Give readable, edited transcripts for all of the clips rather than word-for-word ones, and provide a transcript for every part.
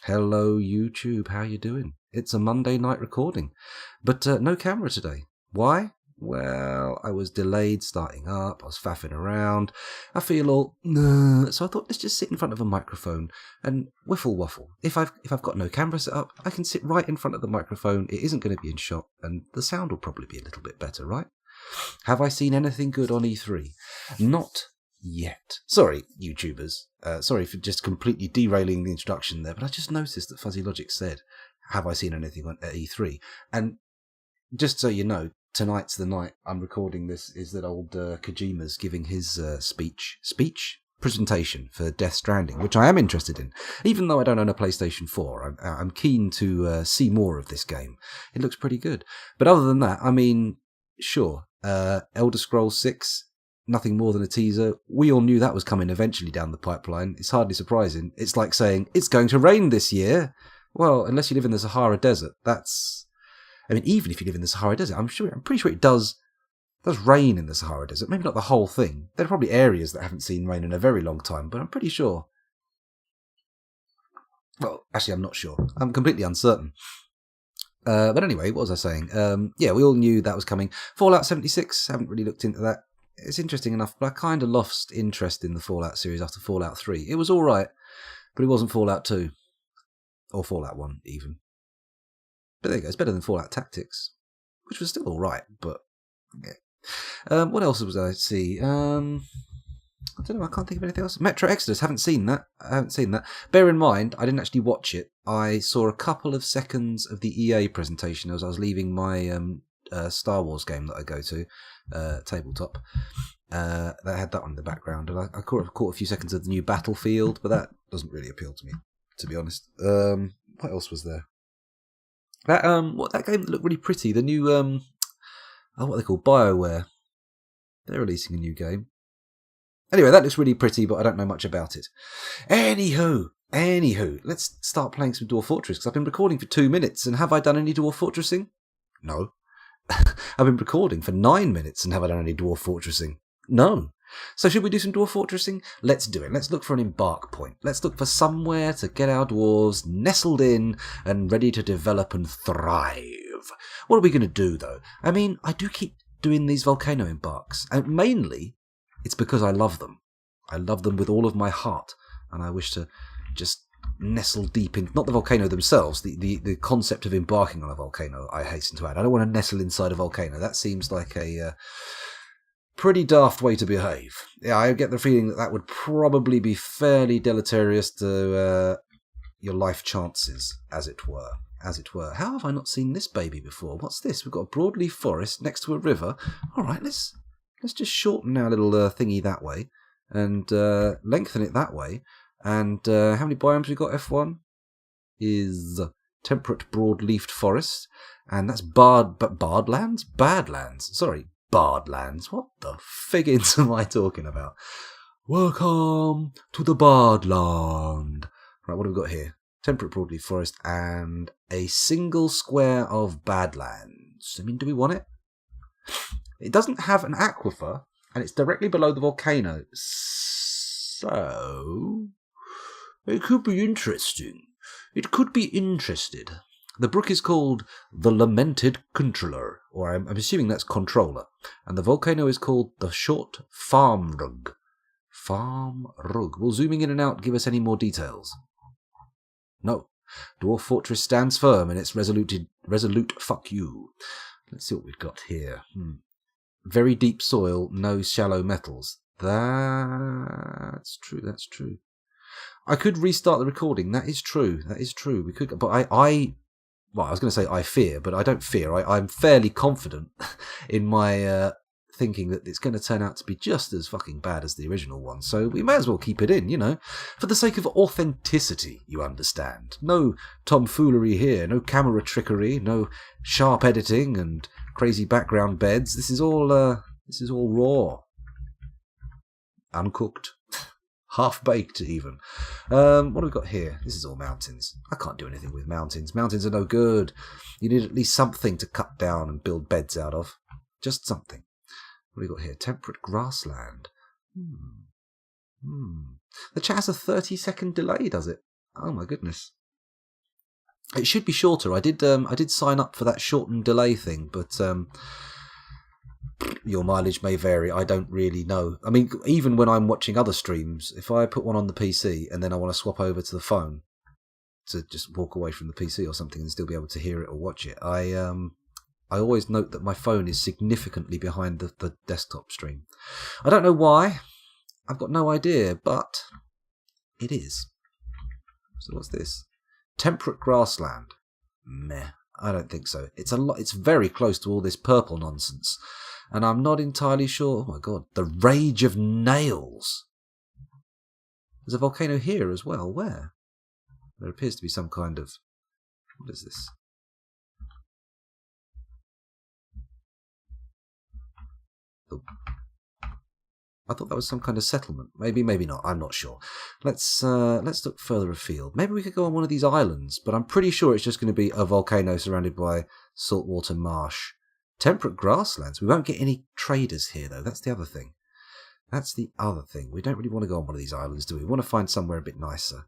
Hello YouTube, how you doing? It's a Monday night recording, but no camera today. Why? Well, I was delayed starting up, I was faffing around, I feel all so I thought let's just sit in front of a microphone and whiffle waffle. If I've got no camera set up, I can sit right in front of the microphone, it isn't going to be in shot, and the sound will probably be a little bit better, right? Have I seen anything good on E3? Not yet. Sorry, YouTubers. Sorry for just completely derailing the introduction there, but I just noticed that Fuzzy Logic said, have I seen anything at E3? And just so you know, tonight's the night I'm recording this, is that old Kojima's giving his presentation for Death Stranding, which I am interested in. Even though I don't own a PlayStation 4, I'm keen to see more of this game. It looks pretty good. But other than that, I mean, sure, Elder Scrolls 6... nothing more than a teaser. We all knew that was coming eventually down the pipeline. It's hardly surprising. It's like saying, it's going to rain this year. Well, unless you live in the Sahara Desert, that's... I mean, even if you live in the Sahara Desert, I'm pretty sure it does rain in the Sahara Desert. Maybe not the whole thing. There are probably areas that haven't seen rain in a very long time, but I'm pretty sure. Well, actually, I'm not sure. I'm completely uncertain. But anyway, what was I saying? Yeah, we all knew that was coming. Fallout 76, haven't really looked into that. It's interesting enough, but I kind of lost interest in the Fallout series after Fallout 3. It was alright, but it wasn't Fallout 2. Or Fallout 1, even. But there you go, it's better than Fallout Tactics, which was still alright, but yeah. What else was I see? I don't know, I can't think of anything else. Metro Exodus, haven't seen that. Bear in mind, I didn't actually watch it. I saw a couple of seconds of the EA presentation as I was leaving my Star Wars game that I go to, tabletop. That had that one in the background, and I caught a few seconds of the new Battlefield, but that doesn't really appeal to me, to be honest. What else was there? That that game that looked really pretty, the new what are they called? BioWare. They're releasing a new game. Anyway, that looks really pretty, but I don't know much about it. Anywho, let's start playing some Dwarf Fortress, because I've been recording for 2 minutes, and have I done any Dwarf Fortressing? No. I've been recording for 9 minutes, and have I done any Dwarf Fortressing? No. So should we do some Dwarf Fortressing? Let's do it. Let's look for an embark point. Let's look for somewhere to get our dwarves nestled in and ready to develop and thrive. What are we going to do, though? I mean, I do keep doing these volcano embarks, and mainly it's because I love them. I love them with all of my heart, and I wish to just nestle deep in, not the volcano themselves, the concept of embarking on a volcano, I hasten to add. I don't want to nestle inside a volcano. That seems like a pretty daft way to behave. Yeah, I get the feeling that would probably be fairly deleterious to your life chances, as it were. How have I not seen this baby before? What's this? We've got a broadleaf forest next to a river. All right, let's just shorten our little thingy that way, and lengthen it that way. And how many biomes we got? F1 is temperate broadleafed forest, and that's Badlands. Sorry, Bardlands. What the figgins am I talking about? Welcome to the Bardland. Right, what have we got here? Temperate broadleaf forest and a single square of Badlands. I mean, do we want it? It doesn't have an aquifer, and it's directly below the volcano. So it could be interesting. The brook is called the Lamented Controller, or I'm assuming that's Controller, and the volcano is called the Short Farmrug. Will zooming in and out give us any more details? No. Dwarf Fortress stands firm in its resolute fuck you. Let's see what we've got here. Very deep soil, no shallow metals. That's true. I could restart the recording. That is true. We could, but I was going to say I fear, but I don't fear. I'm fairly confident in my thinking that it's going to turn out to be just as fucking bad as the original one. So we may as well keep it in, for the sake of authenticity, you understand. No tomfoolery here, no camera trickery, no sharp editing and crazy background beds. This is all raw, uncooked. Half-baked, even. What have we got here? This is all mountains. I can't do anything with mountains. Mountains are no good. You need at least something to cut down and build beds out of. Just something. What have we got here? Temperate grassland. The chat has a 30-second delay, does it? Oh, my goodness. It should be shorter. I did sign up for that shortened delay thing, but your mileage may vary. I don't really know. I mean, even when I'm watching other streams, if I put one on the PC and then I want to swap over to the phone to just walk away from the PC or something and still be able to hear it or watch it, I always note that my phone is significantly behind the desktop stream. I don't know why. I've got no idea, but it is. So what's this? Temperate grassland. Meh. I don't think so. It's very close to all this purple nonsense. And I'm not entirely sure. Oh my god. The Rage of Nails. There's a volcano here as well. Where? There appears to be some kind of... What is this? Oh. I thought that was some kind of settlement. Maybe, maybe not. I'm not sure. Let's look further afield. Maybe we could go on one of these islands, but I'm pretty sure it's just going to be a volcano surrounded by saltwater marsh. Temperate grasslands. We won't get any traders here, though. That's the other thing. That's the other thing. We don't really want to go on one of these islands, do we? We want to find somewhere a bit nicer.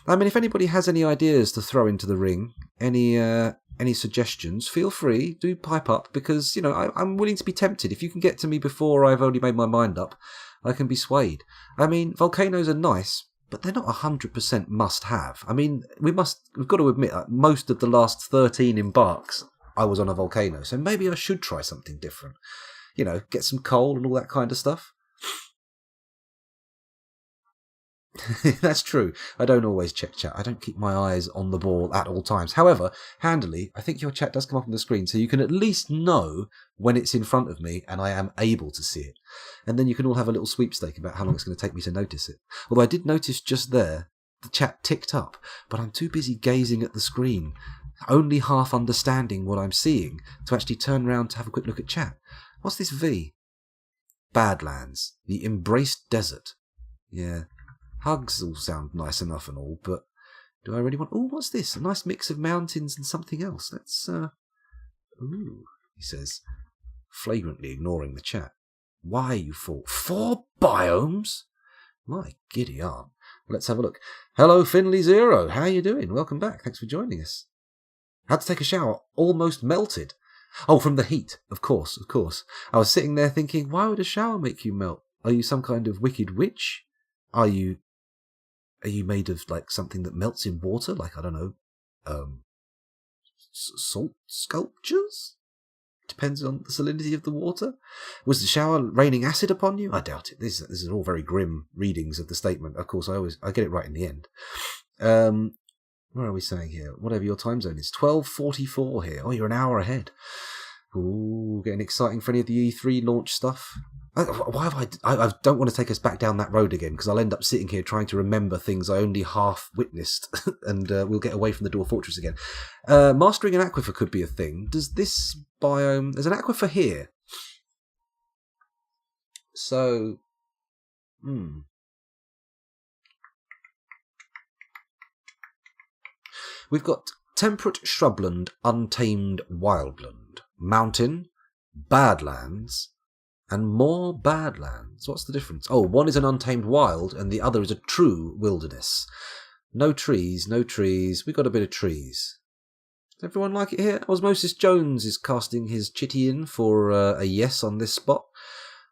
I mean, if anybody has any ideas to throw into the ring, any suggestions, feel free. Do pipe up, because, you know, I'm willing to be tempted. If you can get to me before I've already made my mind up, I can be swayed. I mean, volcanoes are nice, but they're not 100% must-have. I mean, we've got to admit, most of the last 13 embarks, I was on a volcano, so maybe I should try something different. You know, get some coal and all that kind of stuff. That's true. I don't always check chat. I don't keep my eyes on the ball at all times. However, handily, I think your chat does come up on the screen, so you can at least know when it's in front of me and I am able to see it. And then you can all have a little sweepstake about how long it's going to take me to notice it. Although I did notice just there, the chat ticked up, but I'm too busy gazing at the screen, only half understanding what I'm seeing, to actually turn around to have a quick look at chat. What's this V? Badlands. The Embraced Desert. Yeah. Hugs all sound nice enough and all, but do I really want... Oh, what's this? A nice mix of mountains and something else. Let's, Ooh, he says, flagrantly ignoring the chat. Why, you fool? 4 biomes? My giddy aunt. Let's have a look. Hello, Finley Zero. How you doing? Welcome back. Thanks for joining us. Had to take a shower. Almost melted. Oh, from the heat. Of course, of course. I was sitting there thinking, why would a shower make you melt? Are you some kind of wicked witch? Are you made of, like, something that melts in water? Like, I don't know, salt sculptures? Depends on the salinity of the water. Was the shower raining acid upon you? I doubt it. This is all very grim readings of the statement. Of course, I get it right in the end. What are we saying here? Whatever your time zone is. 12:44 here. Oh, you're an hour ahead. Ooh, getting exciting for any of the E3 launch stuff. Why have I don't want to take us back down that road again, because I'll end up sitting here trying to remember things I only half witnessed, and we'll get away from the Dwarf Fortress again. Mastering an aquifer could be a thing. Does this biome... There's an aquifer here. So... We've got temperate shrubland, untamed wildland, mountain, badlands, and more badlands. What's the difference? Oh, one is an untamed wild, and the other is a true wilderness. No trees, no trees. We got a bit of trees. Does everyone like it here? Osmosis Jones is casting his chitty in for a yes on this spot.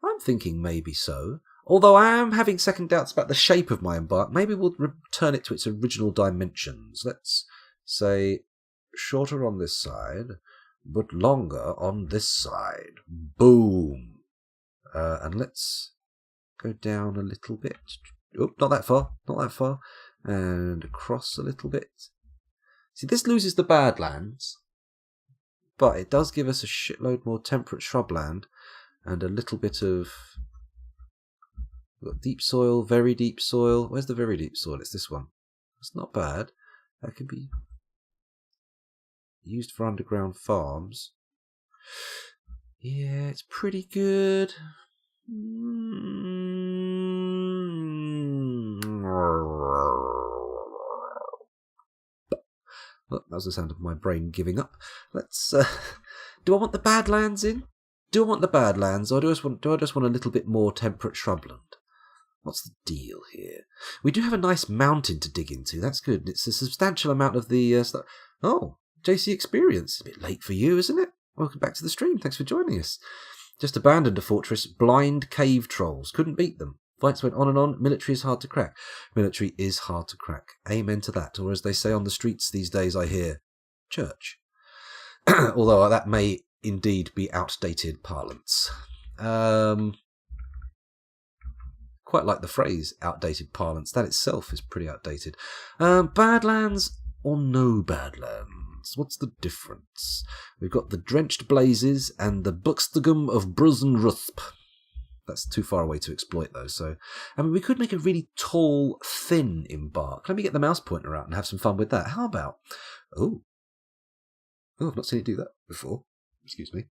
I'm thinking maybe so. Although I am having second doubts about the shape of my embark. Maybe we'll return it to its original dimensions. Let's say shorter on this side, but longer on this side. Boom. And let's go down a little bit. Oh, not that far, not that far. And across a little bit. See, this loses the badlands, but it does give us a shitload more temperate shrubland and a little bit of... We've got deep soil, very deep soil. Where's the very deep soil? It's this one. It's not bad. That could be used for underground farms. Yeah, it's pretty good. Well, that was the sound of my brain giving up. Let's... do I want the badlands in? Do I want the badlands, or do I just want a little bit more temperate shrubland? What's the deal here? We do have a nice mountain to dig into. That's good. It's a substantial amount of the stuff. Oh, JC Experience. A bit late for you, isn't it? Welcome back to the stream. Thanks for joining us. Just abandoned a fortress. Blind cave trolls. Couldn't beat them. Fights went on and on. Military is hard to crack. Military is hard to crack. Amen to that. Or as they say on the streets these days, I hear, church. Although that may indeed be outdated parlance. Quite like the phrase outdated parlance. That itself is pretty outdated. Badlands or no Badlands? What's the difference? We've got the Drenched Blazes and the Buxtegum of Brusenrusp. That's too far away to exploit those. So, I mean, we could make a really tall, thin embark. Let me get the mouse pointer out and have some fun with that. How about... Oh, I've not seen it do that before. Excuse me.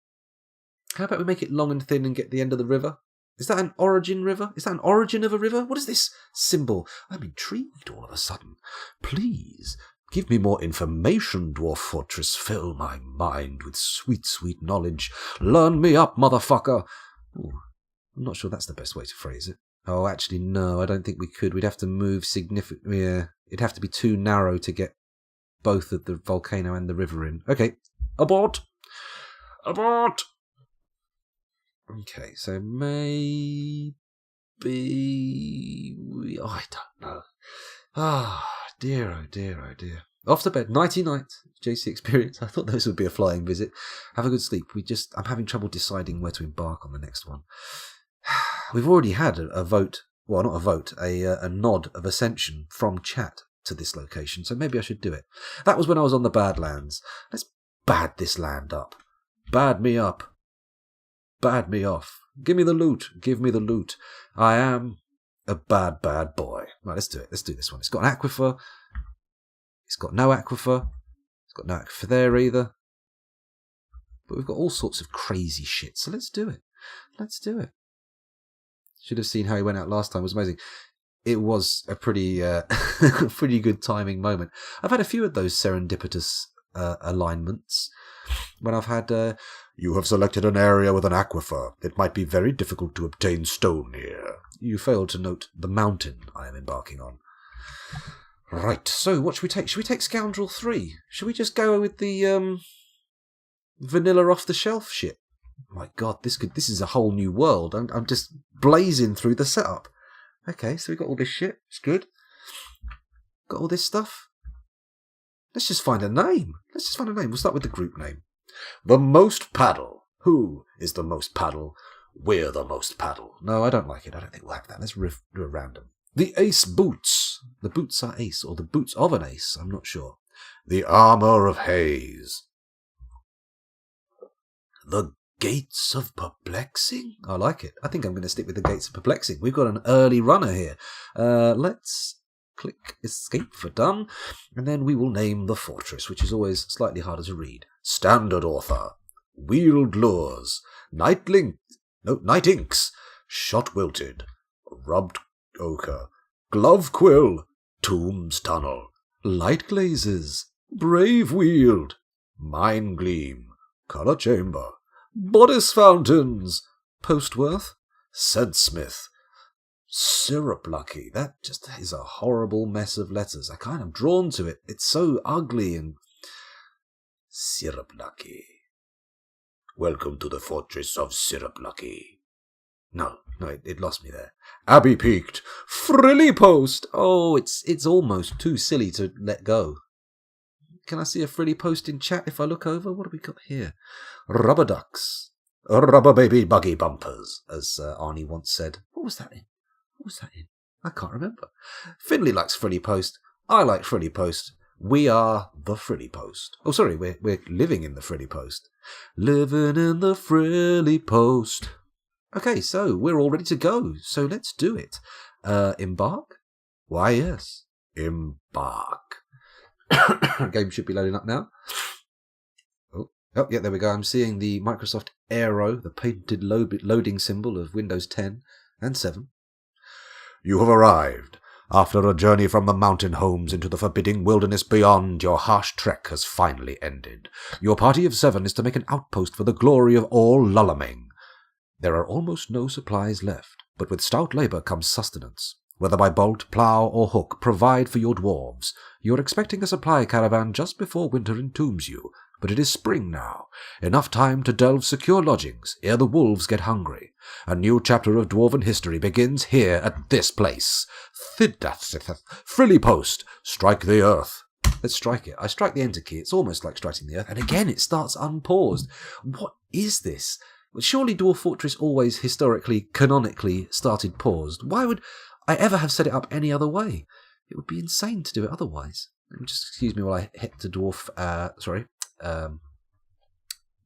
How about we make it long and thin and get the end of the river? Is that an origin river? Is that an origin of a river? What is this symbol? I'm intrigued all of a sudden. Please, give me more information, Dwarf Fortress. Fill my mind with sweet, sweet knowledge. Learn me up, motherfucker. Ooh, I'm not sure that's the best way to phrase it. Oh, actually, no, I don't think we could. We'd have to move significantly. Yeah, it'd have to be too narrow to get both of the volcano and the river in. Okay, abort! Abort! Okay, so maybe... I don't know. Ah, dear, oh dear, oh dear. Off to bed. Nighty-night, JC Experience. I thought those would be a flying visit. Have a good sleep. I'm having trouble deciding where to embark on the next one. We've already had a vote, well, not a vote, a nod of ascension from chat to this location, so maybe I should do it. That was when I was on the Badlands. Let's bad this land up. Bad me up. Bad me off. Give me the loot. Give me the loot. I am a bad, bad boy. Right, let's do it. Let's do this one. It's got an aquifer. It's got no aquifer. It's got no aquifer there either. But we've got all sorts of crazy shit, so let's do it. Let's do it. Should have seen how he went out last time. It was amazing. It was a pretty pretty good timing moment. I've had a few of those serendipitous alignments when I've had you have selected an area with an aquifer. It might be very difficult to obtain stone here. You failed to note the mountain I am embarking on. Right, so what should we take? Should we take Scoundrel 3? Should we just go with the vanilla off-the-shelf shit? My God, this is a whole new world. I'm just blazing through the setup. Okay, so we got all this shit. It's good. Got all this stuff. Let's just find a name. We'll start with the group name. The Most Paddle. Who is the most paddle? We're the most paddle. No, I don't like it. I don't think we'll have that. Let's do a random. The Ace Boots. The boots are ace, or the boots of an ace. I'm not sure. The Armour of Haze. The Gates of Perplexing? I like it. I think I'm going to stick with the Gates of Perplexing. We've got an early runner here. Let's click escape for done. And then we will name the fortress, which is always slightly harder to read. Standard Author. Wheeled Lures. Night Inks. Shot Wilted. Rubbed Ochre. Glove Quill. Tombs Tunnel. Light Glazes. Brave Wield. Mine Gleam. Colour Chamber. Bodice Fountains. Postworth. Sendsmith. Syrup Lucky. That just is a horrible mess of letters. I kind of drawn to it. It's so ugly and... Syrup Lucky. Welcome to the fortress of Syrup Lucky. No, it lost me there. Abbey Peaked. Frilly Post. Oh, it's almost too silly to let go. Can I see a frilly post in chat if I look over? What have we got here? Rubber ducks. Rubber baby buggy bumpers, as Arnie once said. What was that in? I can't remember. Finley likes frilly post. I like frilly post. We are the frilly post. Oh, sorry, we're living in the frilly post. Living in the frilly post. Okay, so we're all ready to go. So let's do it. Embark? Why, yes. Embark. Game should be loading up now. Oh, yeah, there we go. I'm seeing the Microsoft Aero, the patented loading symbol of Windows 10 and 7. You have arrived. After a journey from the mountain homes into the forbidding wilderness beyond, your harsh trek has finally ended. Your party of 7 is to make an outpost for the glory of all Lullaming. There are almost no supplies left, but with stout labour comes sustenance. Whether by bolt, plough, or hook, provide for your dwarves. You're expecting a supply caravan just before winter entombs you, but it is spring now. Enough time to delve secure lodgings, ere the wolves get hungry. A new chapter of dwarven history begins here at this place. Frilly post, strike the earth. Let's strike it. I strike the enter key. It's almost like striking the earth. And again, it starts unpaused. What is this? Well, surely Dwarf Fortress always historically, canonically started paused. Why would I ever have set it up any other way? It would be insane to do it otherwise. Just excuse me while I hit the dwarf,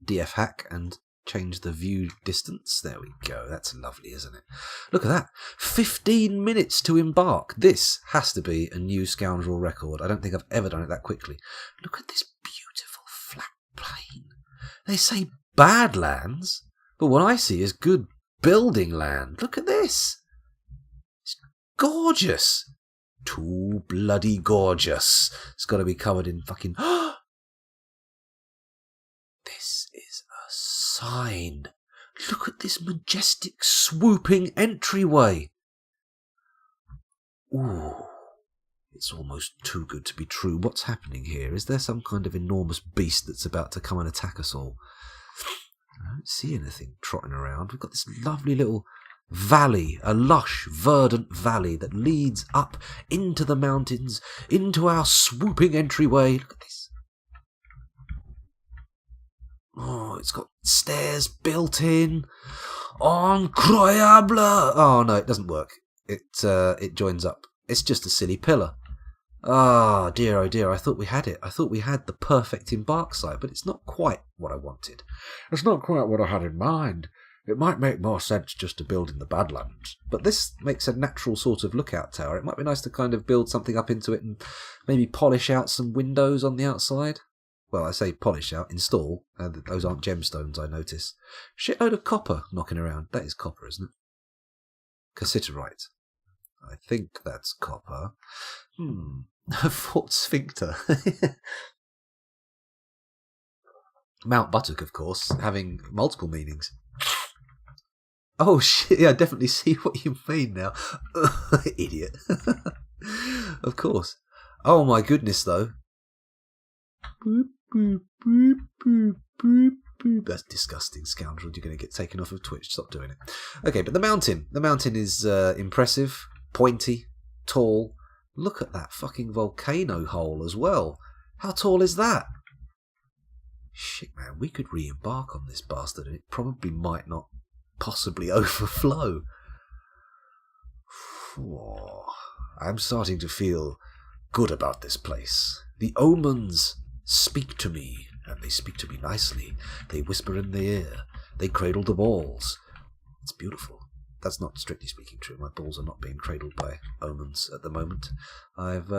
DF hack and change the view distance. There we go. That's lovely, isn't it? Look at that. 15 minutes to embark. This has to be a new Scoundrel record. I don't think I've ever done it that quickly. Look at this beautiful flat plain. They say Badlands, but what I see is good building land. Look at this. It's gorgeous. Too bloody gorgeous. It's got to be covered in fucking... This is a sign. Look at this majestic, swooping entryway. Ooh. It's almost too good to be true. What's happening here? Is there some kind of enormous beast that's about to come and attack us all? I don't see anything trotting around. We've got this lovely little valley, a lush, verdant valley that leads up into the mountains, into our swooping entryway. Look at this. Oh, it's got stairs built in. Incroyable! Oh no, it doesn't work. It joins up. It's just a silly pillar. Ah, dear, oh dear, I thought we had it. I thought we had the perfect embark site, but it's not quite what I wanted. It's not quite what I had in mind. It might make more sense just to build in the Badlands, but this makes a natural sort of lookout tower. It might be nice to kind of build something up into it and maybe polish out some windows on the outside. Well, I say polish out, install. Those aren't gemstones, I notice. Shitload of copper knocking around. That is copper, isn't it? Cassiterite. I think that's copper. Fort Sphincter. Mount Buttock, of course, having multiple meanings. Oh shit, yeah, I definitely see what you mean now. Idiot. Of course. Oh my goodness, though. Boop, boop, boop, boop, boop, boop. That's disgusting, scoundrel. You're going to get taken off of Twitch. Stop doing it. Okay, but the mountain. The mountain is impressive, pointy, tall. Look at that fucking volcano hole as well. How tall is that? Shit, man, we could re-embark on this bastard and it probably might not possibly overflow. I'm starting to feel good about this place. The omens speak to me, and they speak to me nicely. They whisper in the ear. They cradle the balls. It's beautiful. That's not strictly speaking true. My balls are not being cradled by omens at the moment. I've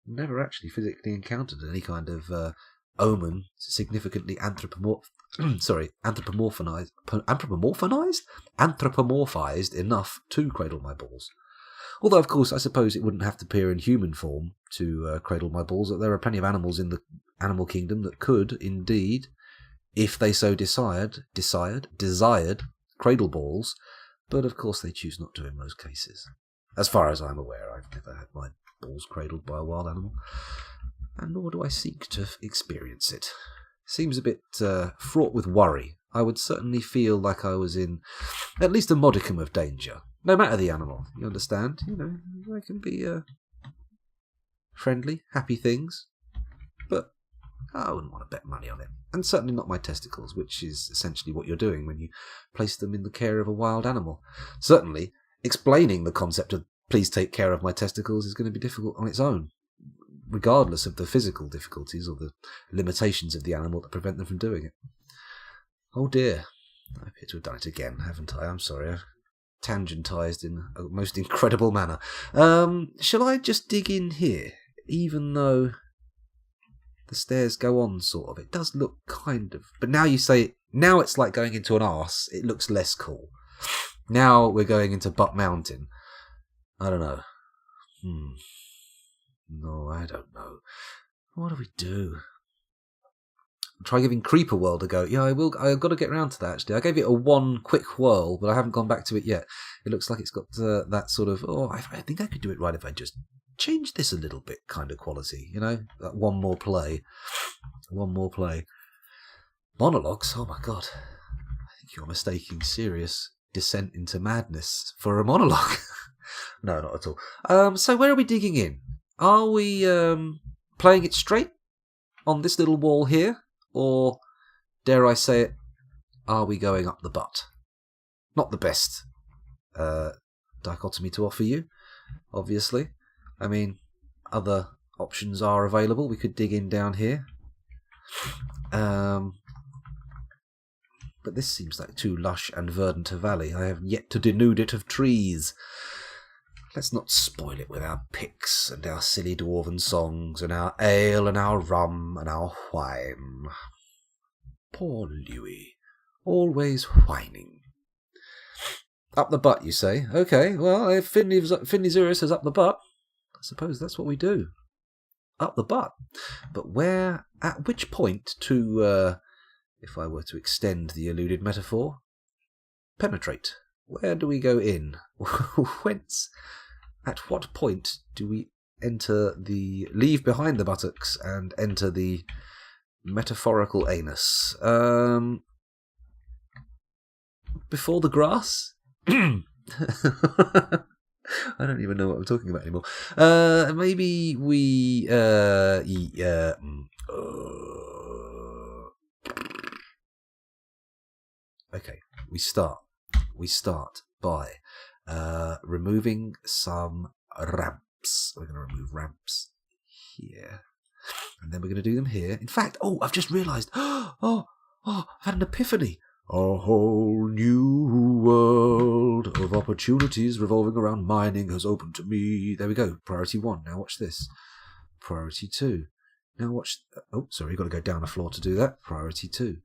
never actually physically encountered any kind of omen significantly anthropomorphized enough to cradle my balls. Although, of course, I suppose it wouldn't have to appear in human form to cradle my balls. There are plenty of animals in the animal kingdom that could, indeed, if they so desired, cradle balls. But, of course, they choose not to in most cases. As far as I'm aware, I've never had my balls cradled by a wild animal. And nor do I seek to experience it. Seems a bit fraught with worry. I would certainly feel like I was in at least a modicum of danger. No matter the animal, you understand? You know, they can be friendly, happy things. But I wouldn't want to bet money on it. And certainly not my testicles, which is essentially what you're doing when you place them in the care of a wild animal. Certainly, explaining the concept of please take care of my testicles is going to be difficult on its own, regardless of the physical difficulties or the limitations of the animal that prevent them from doing it. Oh dear. I appear to have done it again, haven't I? I'm sorry. I've tangentized in a most incredible manner. Shall I just dig in here, even though the stairs go on, sort of? It does look kind of... But now you say... Now it's like going into an arse. It looks less cool. Now we're going into Butt Mountain. I don't know. No, I don't know. What do we do? try giving Creeper World a go. Yeah, I will. I've got to get around to that, actually. I gave it a one quick whirl, but I haven't gone back to it yet. It looks like it's got that sort of, I think I could do it right if I just change this a little bit kind of quality, that one more play. Monologues? Oh my god. I think you're mistaking serious descent into madness for a monologue. No, not at all. So where are we digging in? Are we playing it straight on this little wall here? Or, dare I say it, are we going up the butt? Not the best dichotomy to offer you, obviously. I mean, other options are available. We could dig in down here. But this seems like too lush and verdant a valley. I have yet to denude it of trees. Let's not spoil it with our picks and our silly dwarven songs and our ale and our rum and our wine. Poor Louis, always whining. Up the butt, you say? Okay, well, if Finley Zura says up the butt, I suppose that's what we do. Up the butt. But at which point to, if I were to extend the alluded metaphor, penetrate? Where do we go in? Whence? At what point do we leave behind the buttocks and enter the metaphorical anus? Before the grass? I don't even know what I'm talking about anymore. Maybe we okay, we start by removing some ramps. We're going to remove ramps here. And then we're going to do them here. In fact, I've just realised. I've had an epiphany. A whole new world of opportunities revolving around mining has opened to me. There we go. Priority 1. Now watch this. Priority 2. Now watch... sorry, you've got to go down a floor to do that. Priority 2.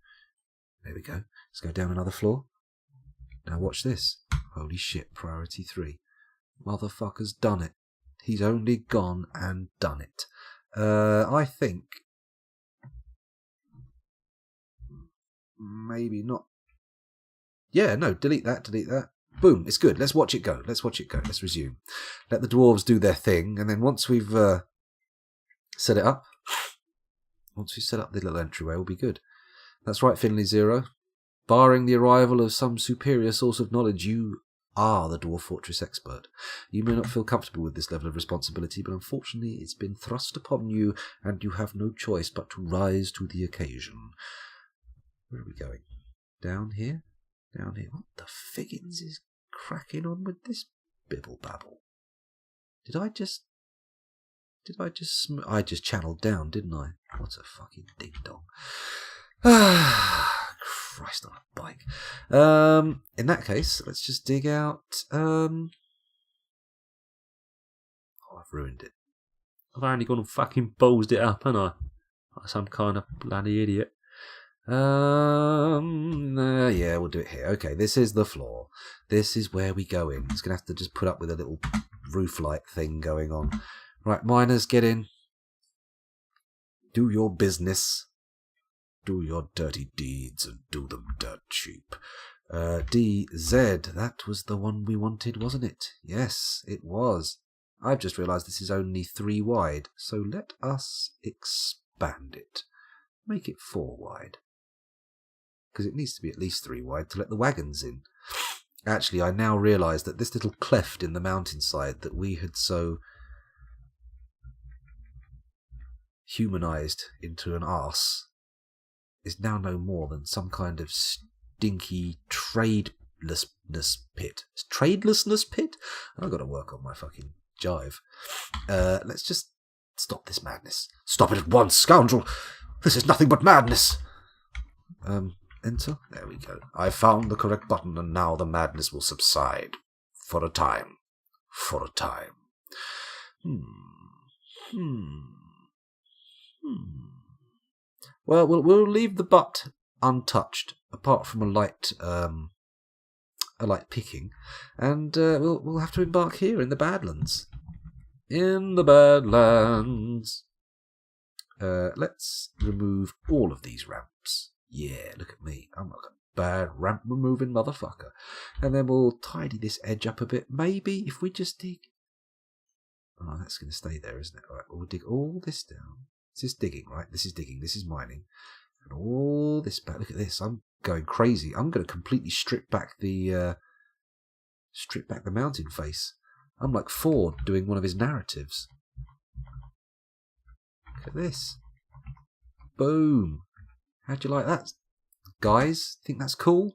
There we go. Let's go down another floor. Now watch this. Holy shit, priority 3. Motherfucker's done it. He's only gone and done it. I think... maybe not... yeah, no, delete that. Boom, it's good. Let's watch it go. Let's resume. Let the dwarves do their thing, and then once we've set it up, once we set up the little entryway, we'll be good. That's right, Finley Zero. Barring the arrival of some superior source of knowledge, you are the Dwarf Fortress expert. You may not feel comfortable with this level of responsibility, but unfortunately it's been thrust upon you, and you have no choice but to rise to the occasion. Where are we going? Down here? Down here. What the figgins is cracking on with this bibble babble? I just channeled down, didn't I? What a fucking ding dong. Christ on a bike. In that case, let's just dig out. I've ruined it. I've only gone and fucking ballsed it up, haven't I? Like some kind of bloody idiot. Yeah, we'll do it here. Okay, this is the floor. This is where we go in. It's gonna have to just put up with a little roof light thing going on. Right, miners, get in. Do your business. Do your dirty deeds and do them dirt cheap. DZ, that was the one we wanted, wasn't it? Yes, it was. I've just realised this is only 3 wide, so let us expand it. Make it 4 wide. Because it needs to be at least 3 wide to let the wagons in. Actually, I now realise that this little cleft in the mountainside that we had so humanised into an arse is now no more than some kind of stinky tradelessness pit. Tradelessness pit? I've got to work on my fucking jive. Let's just stop this madness. Stop it at once, scoundrel! This is nothing but madness! Enter? There we go. I found the correct button, and now the madness will subside. For a time. Well, we'll leave the butt untouched, apart from a light picking, and we'll have to embark here in the Badlands. In the Badlands. Let's remove all of these ramps. Yeah, look at me. I'm like a bad ramp removing motherfucker. And then we'll tidy this edge up a bit. Maybe if we just dig... Oh, that's going to stay there, isn't it? All right, we'll dig all this down. This is digging, right? This is digging. This is mining. And all this back. Look at this. I'm going crazy. I'm going to completely strip back the mountain face. I'm like Ford doing one of his narratives. Look at this. Boom. How'd you like that, guys? Think that's cool?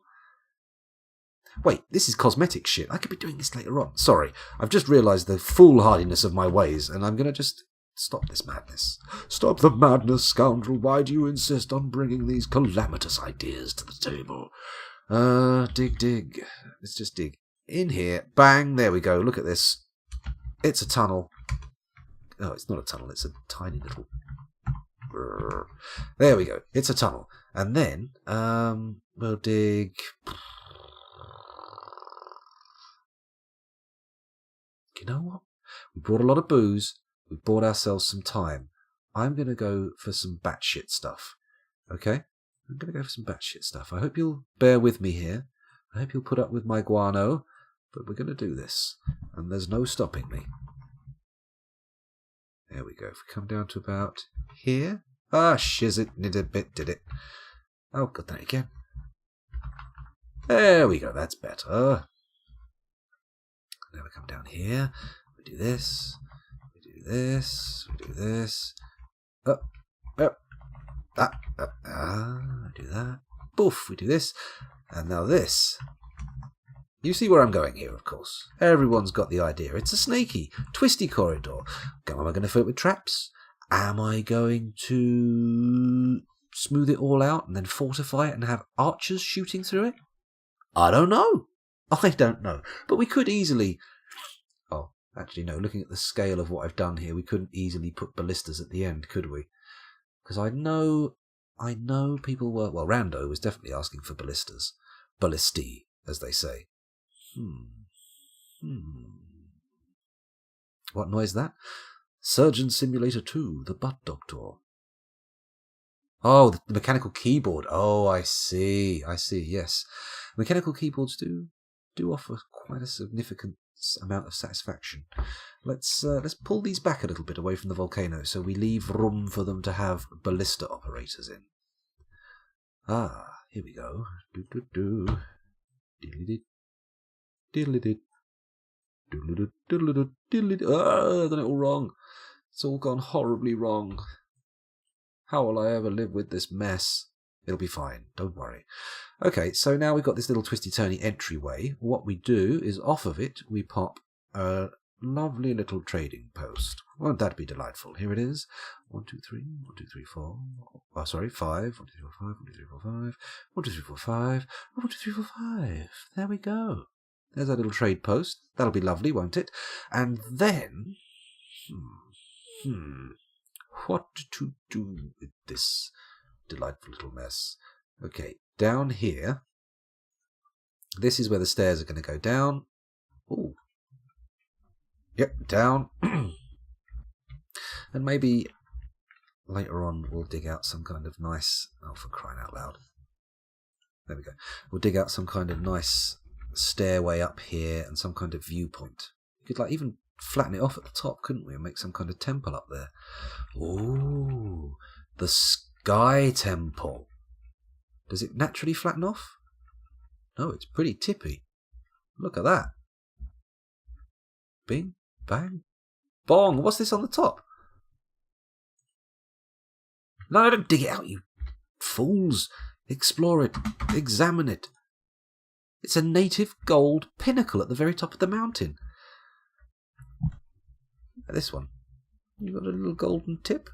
Wait, this is cosmetic shit. I could be doing this later on. Sorry, I've just realised the foolhardiness of my ways, and I'm going to just stop this madness. Stop the madness, scoundrel. Why do you insist on bringing these calamitous ideas to the table? Dig. Let's just dig. In here. Bang. There we go. Look at this. It's a tunnel. Oh, it's not a tunnel. It's a tiny little... There we go. It's a tunnel. And then we'll dig... You know what? We brought a lot of booze. We bought ourselves some time. I'm going to go for some batshit stuff. Okay? I'm going to go for some batshit stuff. I hope you'll bear with me here. I hope you'll put up with my guano. But we're going to do this. And there's no stopping me. There we go. If we come down to about here. Ah, shiz it. Did it. Oh, got that again. There we go. That's better. Now we come down here. We do this. We do this. We do this. Up. We do that. Boof. We do this. And now this. You see where I'm going here, of course. Everyone's got the idea. It's a snaky, twisty corridor. Am I going to fill it with traps? Am I going to smooth it all out and then fortify it and have archers shooting through it? I don't know. But we could easily... Oh, actually, no. Looking at the scale of what I've done here, we couldn't easily put ballistas at the end, could we? Because I know people were... Well, Rando was definitely asking for ballistas. Ballisti, as they say. What noise is that? Surgeon Simulator 2, the Butt Doctor. Oh, the mechanical keyboard. Oh, I see, yes. Mechanical keyboards do offer quite a significant amount of satisfaction. Let's pull these back a little bit away from the volcano so we leave room for them to have ballista operators in. Ah, here we go. Ah, I've done it all wrong. It's all gone horribly wrong. How will I ever live with this mess? It'll be fine, don't worry. Okay, so now we've got this little twisty-turny entryway. What we do is off of it, we pop a lovely little trading post. Won't that be delightful? Here it is. 1, 2, 3, 1, 2, 3, 4. Oh, sorry, 5. 1, 2, 3, 4, 5. 1, 2, 3, 4, 5. 1, 2, 3, 4, 5. 1, 2, 3, 4, 5. There we go. There's our little trade post. That'll be lovely, won't it? And then... What to do with this delightful little mess? Okay, down here. This is where the stairs are going to go down. Ooh. Yep, down. And maybe later on we'll dig out some kind of nice... Oh, for crying out loud. There we go. We'll dig out some kind of nice stairway up here and some kind of viewpoint. You could even flatten it off at the top, couldn't we? And make some kind of temple up there. Ooh, the Sky Temple. Does it naturally flatten off? No, it's pretty tippy. Look at that. Bing, bang, bong. What's this on the top? No, don't dig it out, you fools. Explore it. Examine it. It's a native gold pinnacle at the very top of the mountain. This one. You've got a little golden tip.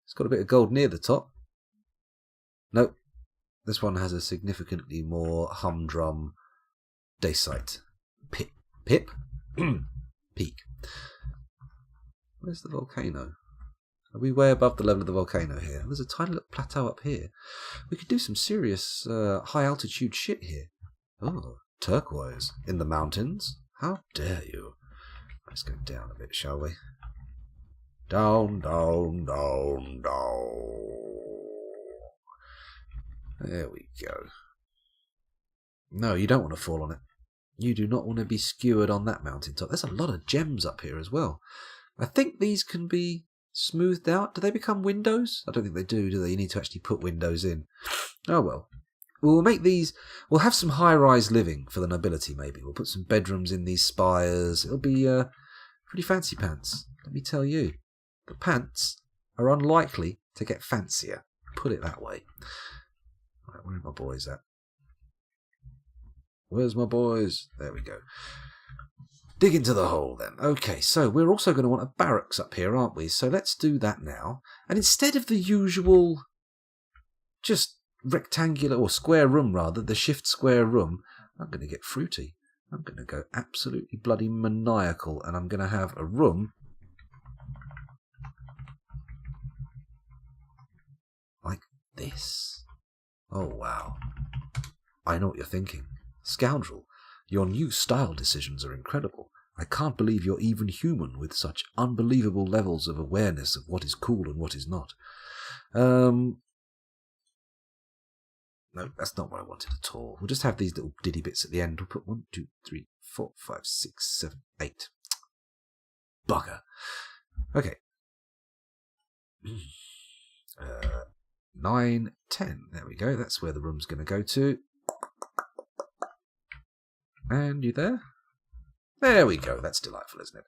It's got a bit of gold near the top. Nope. This one has a significantly more humdrum dacite. Peak. Where's the volcano? Are we way above the level of the volcano here? There's a tiny little plateau up here. We could do some serious high altitude shit here. Oh, turquoise in the mountains? How dare you? Let's go down a bit, shall we? Down, down, down, down. There we go. No, you don't want to fall on it. You do not want to be skewered on that mountaintop. There's a lot of gems up here as well. I think these can be smoothed out. Do they become windows? I don't think they do they? You need to actually put windows in. Oh well. We'll make these... We'll have some high-rise living for the nobility, maybe. We'll put some bedrooms in these spires. It'll be pretty fancy pants, let me tell you. The pants are unlikely to get fancier. Put it that way. Right, where are my boys at? Where's my boys? There we go. Dig into the hole then. Okay, so we're also going to want a barracks up here, aren't we? So let's do that now. And instead of the usual just rectangular or square room rather, the shift square room, I'm going to get fruity. I'm going to go absolutely bloody maniacal and I'm going to have a room like this. Oh wow. I know what you're thinking. Scoundrel, your new style decisions are incredible. I can't believe you're even human with such unbelievable levels of awareness of what is cool and what is not. No, that's not what I wanted at all. We'll just have these little diddy bits at the end. We'll put 1, 2, 3, 4, 5, 6, 7, 8. Bugger. Okay. 9, 10. There we go. That's where the room's going to go to. And you there? There we go. That's delightful, isn't it?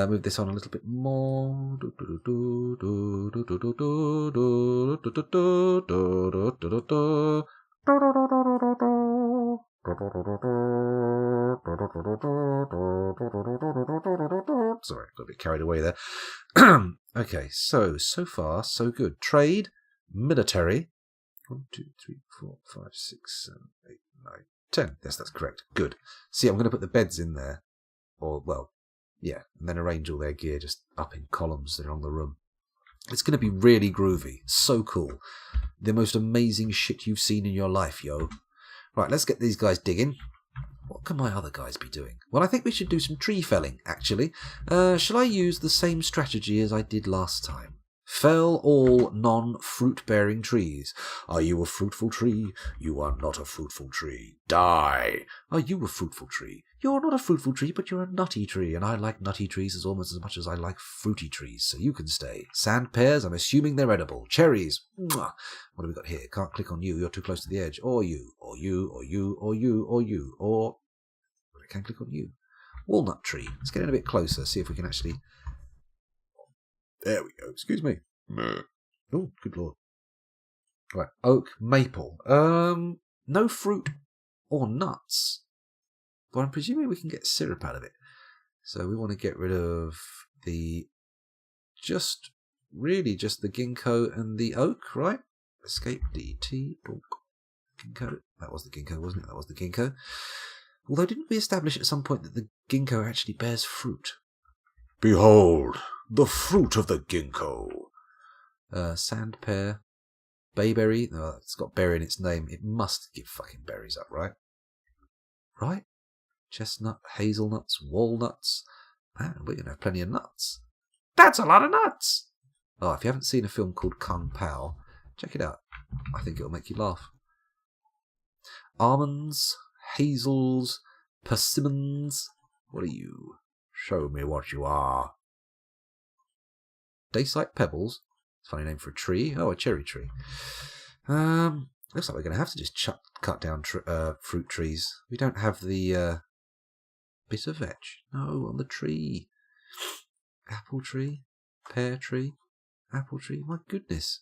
Move this on a little bit more. Sorry, got a bit carried away there. Okay, so far, so good. Trade, military. 1, 2, 3, 4, 5, 6, 7, 8, 9, 10. Yes, that's correct. Good. See, I'm going to put the beds in there. Or, well, yeah, and then arrange all their gear just up in columns that are on the room. It's going to be really groovy. So cool. The most amazing shit you've seen in your life, yo. Right, let's get these guys digging. What can my other guys be doing? Well, I think we should do some tree felling, actually. Shall I use the same strategy as I did last time? Fell all non-fruit-bearing trees. Are you a fruitful tree? You are not a fruitful tree. Die! Are you a fruitful tree? You're not a fruitful tree, but you're a nutty tree, and I like nutty trees almost as much as I like fruity trees, so you can stay. Sand pears, I'm assuming they're edible. Cherries, mwah. What have we got here? Can't click on you, you're too close to the edge. Or you, or you, or you, or you, or you, or... I can click on you. Walnut tree. Let's get in a bit closer, see if we can actually... There we go. Excuse me. Oh, good lord. Right, oak, maple. No fruit or nuts. But I'm presuming we can get syrup out of it. So we want to get rid of the... really just the ginkgo and the oak, right? Escape DT. Ginkgo. That was the ginkgo, wasn't it? That was the ginkgo. Although didn't we establish at some point that the ginkgo actually bears fruit? Behold, the fruit of the ginkgo. Sand pear, bayberry. No, it's got berry in its name. It must give fucking berries up, right? Right? Chestnut, hazelnuts, walnuts. Man, we're going to have plenty of nuts. That's a lot of nuts! Oh, if you haven't seen a film called Kung Pao, check it out. I think it'll make you laugh. Almonds, hazels, persimmons. What are you? Show me what you are. Dacite pebbles. Funny name for a tree. Oh, a cherry tree. Looks like we're going to have to just cut down fruit trees. We don't have the bit of veg. No, on the tree. Apple tree, pear tree, apple tree. My goodness.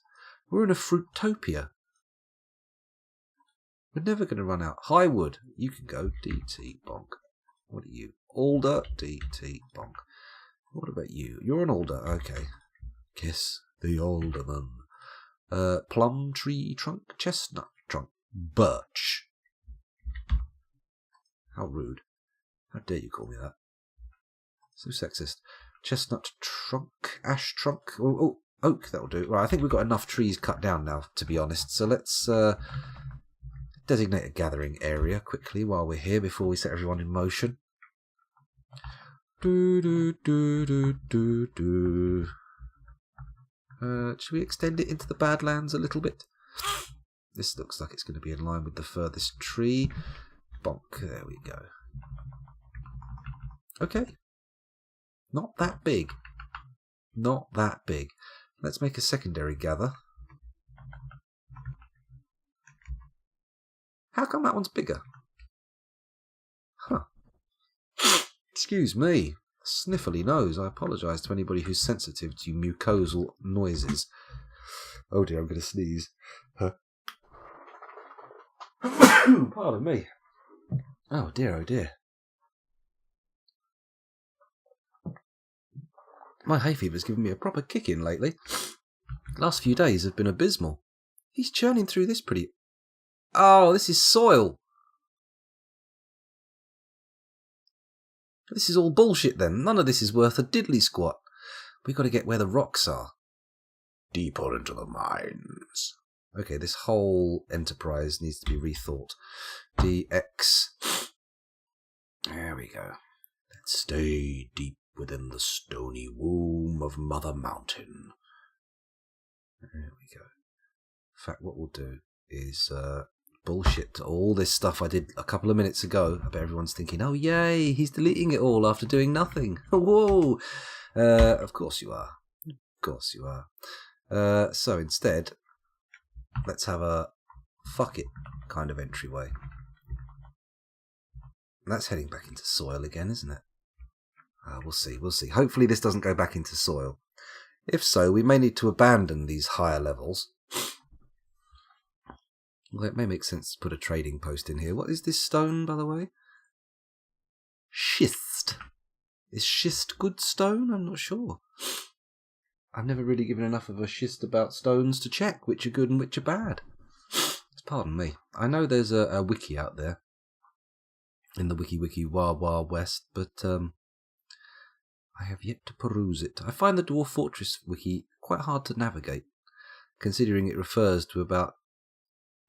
We're in a fruitopia. We're never going to run out. Highwood, you can go. DT bonk. What are you? Alder, DT bonk. What about you? You're an alder. Okay. Kiss the alderman. Plum tree trunk, chestnut trunk, birch. How rude. How dare you call me that? So sexist. Chestnut trunk, ash trunk. Oh, oak, that'll do. Right, I think we've got enough trees cut down now, to be honest. So let's designate a gathering area quickly while we're here before we set everyone in motion. Do. Should we extend it into the Badlands a little bit? This looks like it's going to be in line with the furthest tree. Bonk. There we go. Okay. Not that big. Not that big. Let's make a secondary gather. How come that one's bigger? Huh. Excuse me. Sniffly nose. I apologise to anybody who's sensitive to mucosal noises. Oh dear, I'm going to sneeze. Pardon me. Oh dear, oh dear. My hay fever's given me a proper kick-in lately. The last few days have been abysmal. He's churning through this pretty... Oh, this is soil. This is all bullshit then. None of this is worth a diddly squat. We've got to get where the rocks are. Deeper into the mines. Okay, this whole enterprise needs to be rethought. DX. There we go. Let's stay deep within the stony womb of Mother Mountain. There we go. In fact, what we'll do is bullshit all this stuff I did a couple of minutes ago. I bet everyone's thinking, oh yay, he's deleting it all after doing nothing. Whoa! Of course you are. Of course you are. So instead, let's have a fuck it kind of entryway. That's heading back into soil again, isn't it? We'll see, we'll see. Hopefully this doesn't go back into soil. If so, we may need to abandon these higher levels. Well, it may make sense to put a trading post in here. What is this stone, by the way? Schist. Is schist good stone? I'm not sure. I've never really given enough of a schist about stones to check which are good and which are bad. Pardon me. I know there's a wiki out there. In the wiki Wild Wild West, but I have yet to peruse it. I find the Dwarf Fortress wiki quite hard to navigate, considering it refers to about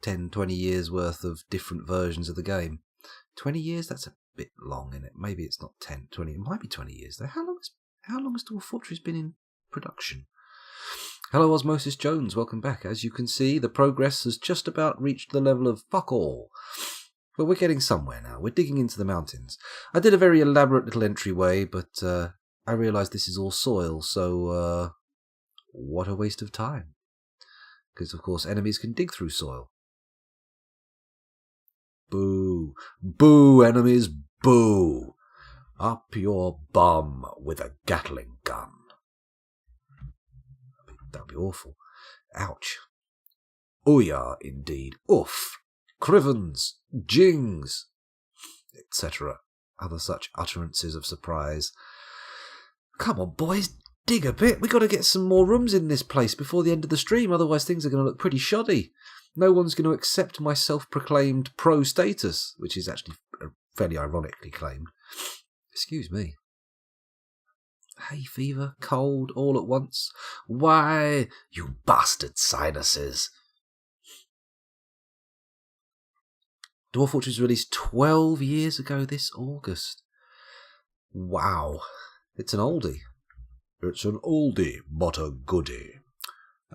10, 20 years worth of different versions of the game. 20 years? That's a bit long, isn't it? Maybe it's not 10, 20. It might be 20 years, though. How long has Dwarf Fortress been in production? Hello, Osmosis Jones. Welcome back. As you can see, the progress has just about reached the level of fuck all. But we're getting somewhere now. We're digging into the mountains. I did a very elaborate little entryway, but I realised this is all soil, so what a waste of time. Because, of course, enemies can dig through soil. Boo. Boo, enemies, boo. Up your bum with a Gatling gun. That'd be awful. Ouch. Ouya, indeed. Oof. Crivens. Jings. Etc. Other such utterances of surprise. Come on, boys. Dig a bit. We got to get some more rooms in this place before the end of the stream, otherwise things are going to look pretty shoddy. No one's going to accept my self-proclaimed pro status, which is actually fairly ironically claimed. Excuse me. Hay fever, cold, all at once. Why, you bastard sinuses. Dwarf Fortress was released 12 years ago this August. Wow. It's an oldie. It's an oldie, but a goodie.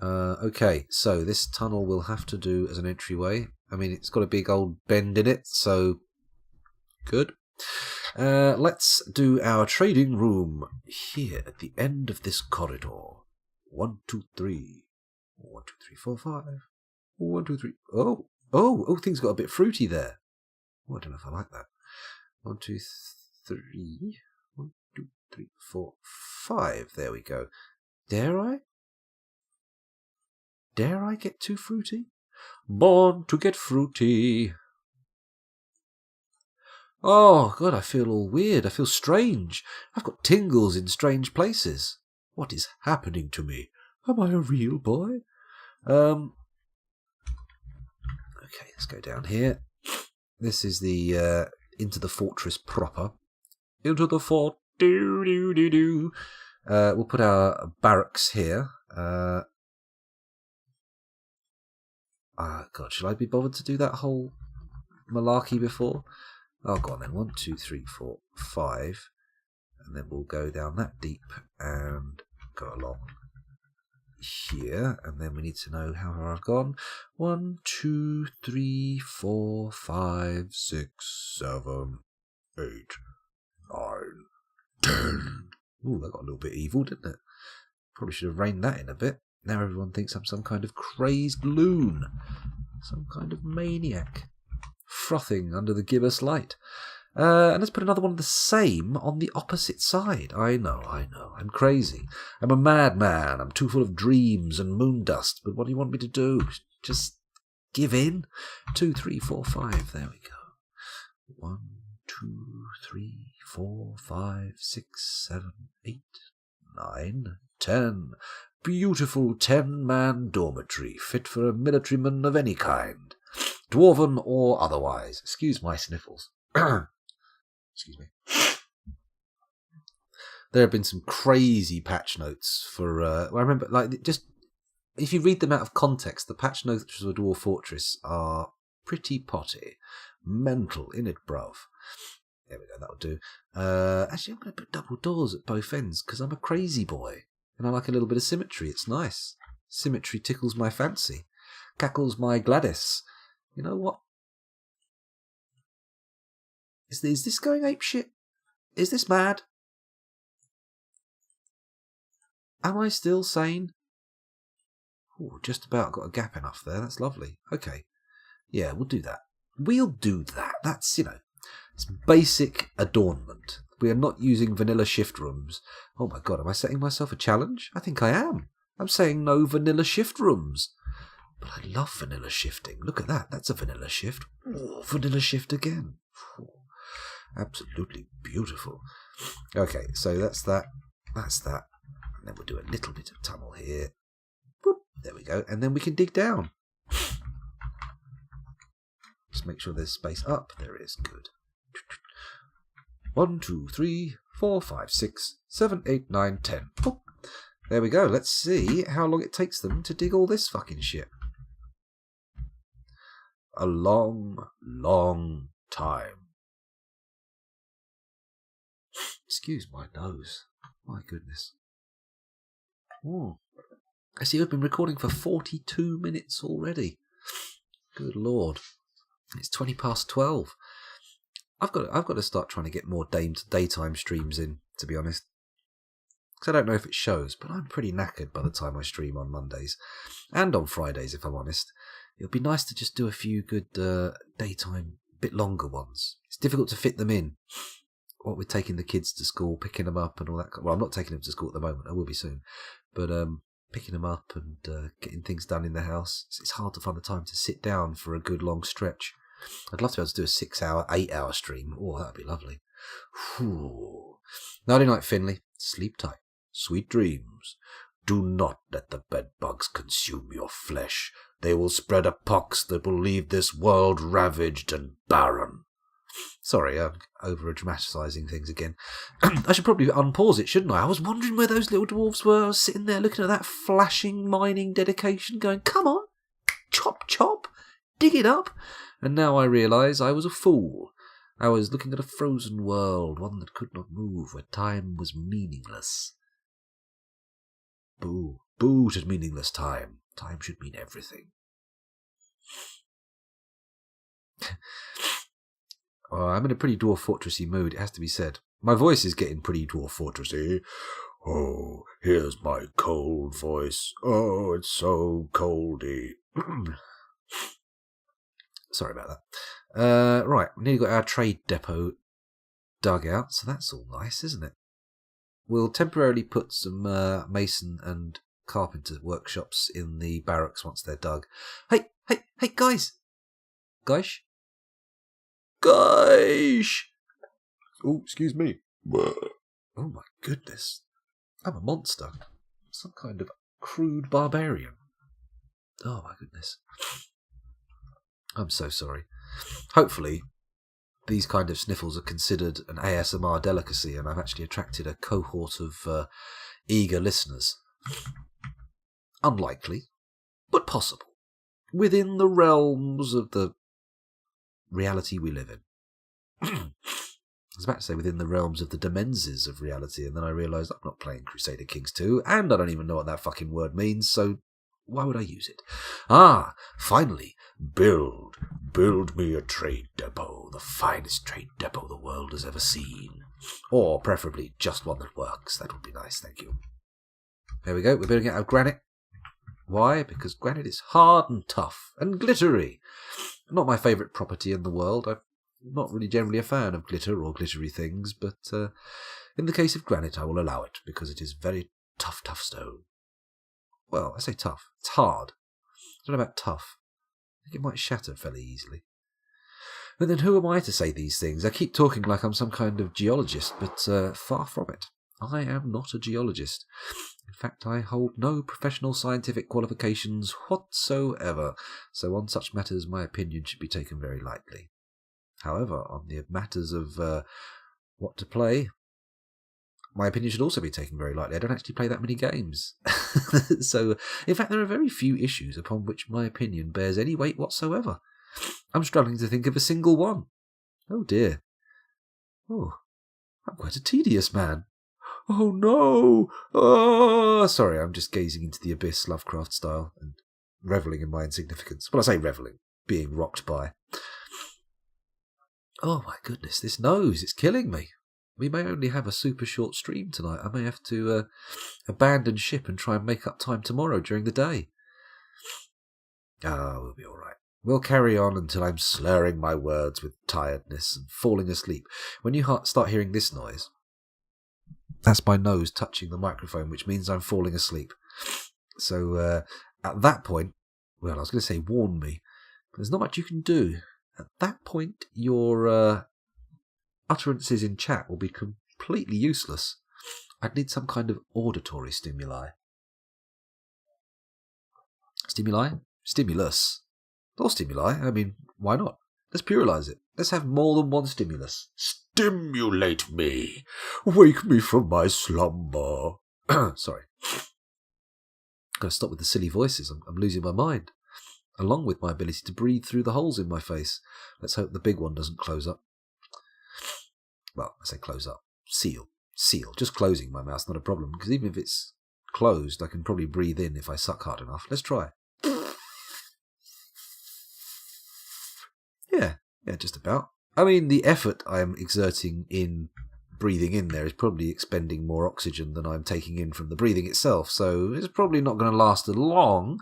Okay, so this tunnel will have to do as an entryway. I mean, it's got a big old bend in it, so good. Let's do our trading room here at the end of this corridor. 1, 2, 3. 1, 2, 3, 4, 5. 1, 2, 3. Oh, things got a bit fruity there. Oh, I don't know if I like that. 1, 2, 3. 1, 2, 3, 4, 5. There we go. Dare I? Dare I get too fruity? Born to get fruity. Oh, God, I feel all weird. I feel strange. I've got tingles in strange places. What is happening to me? Am I a real boy? Okay, let's go down here. This is the into the fortress proper. Into the fort. Do. We'll put our barracks here. God, shall I be bothered to do that whole malarkey before? Oh, go on then. 1, 2, 3, 4, 5. And then we'll go down that deep and go along here, and then we need to know how far I've gone. 1, 2, 3, 4, 5, 6, 7, 8, 9, 10. Ooh, that got a little bit evil, didn't it? Probably should have reined that in a bit. Now everyone thinks I'm some kind of crazed loon. Some kind of maniac. Frothing under the gibbous light. And let's put another one of the same on the opposite side. I know. I'm crazy. I'm a madman. I'm too full of dreams and moon dust. But what do you want me to do? Just give in? 2, 3, 4, 5. There we go. 1, 2, 3, 4, 5, 6, 7, 8, 9, 10. Beautiful 10-man dormitory, fit for a militaryman of any kind, dwarven or otherwise. Excuse my sniffles. Excuse me. There have been some crazy patch notes for. I remember, like, just if you read them out of context, the patch notes for Dwarf Fortress are pretty potty, mental in it, bruv. There we go. That'll do. Actually, I'm going to put double doors at both ends because I'm a crazy boy. And I like a little bit of symmetry. It's nice. Symmetry tickles my fancy. Cackles my Gladys. You know what? Is this going apeshit? Is this mad? Am I still sane? Oh, just about got a gap enough there. That's lovely. Okay. Yeah, we'll do that. We'll do that. That's, it's basic adornment. We are not using vanilla shift rooms. Oh my god, am I setting myself a challenge? I think I am. I'm saying no vanilla shift rooms. But I love vanilla shifting. Look at that. That's a vanilla shift. Oh, vanilla shift again. Oh, absolutely beautiful. Okay, so that's that. That's that. And then we'll do a little bit of tunnel here. Boop, there we go. And then we can dig down. Just make sure there's space up. There is. Good. 1, 2, 3, 4, 5, 6, 7, 8, 9, 10. Oh, there we go. Let's see how long it takes them to dig all this fucking shit. A long, long time. Excuse my nose. My goodness. I see I've been recording for 42 minutes already. Good Lord. It's 20 past 12. I've got to start trying to get more daytime streams in, to be honest. Because I don't know if it shows, but I'm pretty knackered by the time I stream on Mondays. And on Fridays, if I'm honest. It would be nice to just do a few good daytime, bit longer ones. It's difficult to fit them in. What with taking the kids to school, picking them up and all that. Well, I'm not taking them to school at the moment. I will be soon. But picking them up and getting things done in the house. It's hard to find the time to sit down for a good long stretch. I'd love to be able to do a 6-hour, 8-hour stream. Oh, that'd be lovely. Whew. Nighty night, Finley. Sleep tight. Sweet dreams. Do not let the bedbugs consume your flesh. They will spread a pox that will leave this world ravaged and barren. Sorry, I'm over-dramatising things again. I should probably unpause it, shouldn't I? I was wondering where those little dwarves were. I was sitting there looking at that flashing mining dedication going, come on, chop, chop, dig it up. And now I realise I was a fool. I was looking at a frozen world, one that could not move, where time was meaningless. Boo. Boo to meaningless time. Time should mean everything. I'm in a pretty Dwarf Fortressy mood, it has to be said. My voice is getting pretty Dwarf Fortressy. Oh, here's my cold voice. Oh, it's so coldy. Sorry about that. Right, we nearly got our trade depot dug out, so that's all nice, isn't it? We'll temporarily put some mason and carpenter workshops in the barracks once they're dug. Hey, guys! Guys? Oh, excuse me. Oh my goodness. I'm a monster. Some kind of crude barbarian. Oh my goodness. I'm so sorry. Hopefully, these kind of sniffles are considered an ASMR delicacy and I've actually attracted a cohort of eager listeners. Unlikely, but possible. Within the realms of the reality we live in. was about to say within the realms of the dimensions of reality, and then I realised I'm not playing Crusader Kings 2, and I don't even know what that fucking word means, so why would I use it? Ah, finally, build me a trade depot, the finest trade depot the world has ever seen. Or preferably just one that works, that would be nice, thank you. There we go, we're building it out of granite. Why? Because granite is hard and tough, and glittery. Not my favourite property in the world. I'm not really generally a fan of glitter or glittery things, but in the case of granite I will allow it, because it is very tough stone. Well, I say tough. It's hard. I don't know about tough. I think it might shatter fairly easily. But then who am I to say these things? I keep talking like I'm some kind of geologist, but far from it. I am not a geologist. In fact, I hold no professional scientific qualifications whatsoever, so on such matters my opinion should be taken very lightly. However, on the matters of what to play, my opinion should also be taken very lightly. I don't actually play that many games. So, in fact, there are very few issues upon which my opinion bears any weight whatsoever. I'm struggling to think of a single one. Oh dear. Oh, I'm quite a tedious man. Oh no! Oh, sorry, I'm just gazing into the abyss, Lovecraft style, and revelling in my insignificance. Well, I say revelling, being rocked by. Oh my goodness, this nose, it's killing me. We may only have a super short stream tonight. I may have to abandon ship and try and make up time tomorrow during the day. We'll be all right. We'll carry on until I'm slurring my words with tiredness and falling asleep. When you start hearing this noise, that's my nose touching the microphone, which means I'm falling asleep. So at that point, well, I was going to say warn me, but there's not much you can do. At that point, your utterances in chat will be completely useless. I'd need some kind of auditory stimuli. Stimuli? Stimulus. Or stimuli. I mean, why not? Let's pluralise it. Let's have more than one stimulus. Stimulate me. Wake me from my slumber. Sorry. Gotta stop with the silly voices. I'm losing my mind. Along with my ability to breathe through the holes in my face. Let's hope the big one doesn't close up. Well, I say close up. Seal. Just closing my mouth's not a problem, because even if it's closed, I can probably breathe in if I suck hard enough. Let's try. Yeah, just about. I mean, the effort I am exerting in breathing in there is probably expending more oxygen than I'm taking in from the breathing itself, so it's probably not going to last long,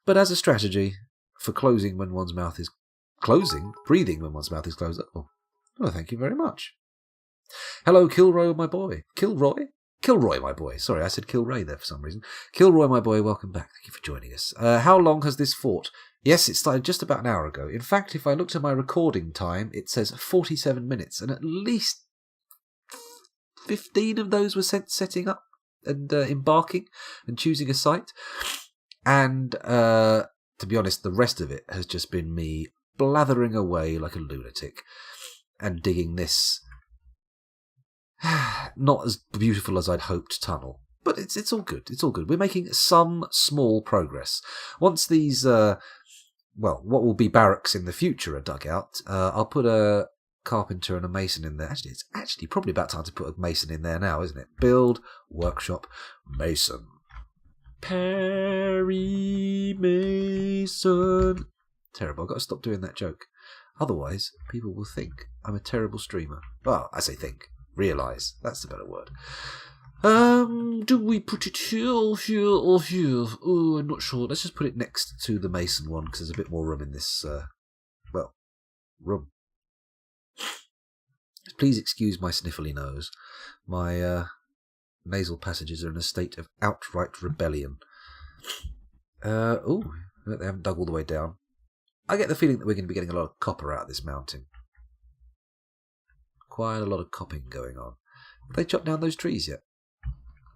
but as a strategy for closing when one's mouth is closing, breathing when one's mouth is closed. Oh, thank you very much. Hello, Kilroy, my boy. Kilroy, my boy. Sorry, I said Kilray there for some reason. Kilroy, my boy, welcome back. Thank you for joining us. How long has this fought? Yes, it started just about an hour ago. In fact, if I looked at my recording time, it says 47 minutes, and at least 15 of those were setting up and embarking and choosing a site. And to be honest, the rest of it has just been me blathering away like a lunatic and digging this not as beautiful as I'd hoped tunnel. But it's all good. It's all good. We're making some small progress. Once these, what will be barracks in the future are dug out, I'll put a carpenter and a mason in there. Actually, it's actually probably about time to put a mason in there now, isn't it? Build, workshop, mason. Perry Mason. Terrible. I've got to stop doing that joke. Otherwise, people will think I'm a terrible streamer. Well, I say think. Realise. That's the better word. Do we put it here or here or here? Oh, I'm not sure. Let's just put it next to the mason one, because there's a bit more room in this, room. Please excuse my sniffly nose. My nasal passages are in a state of outright rebellion. They haven't dug all the way down. I get the feeling that we're going to be getting a lot of copper out of this mountain. Quite a lot of copping going on. Have they chopped down those trees yet?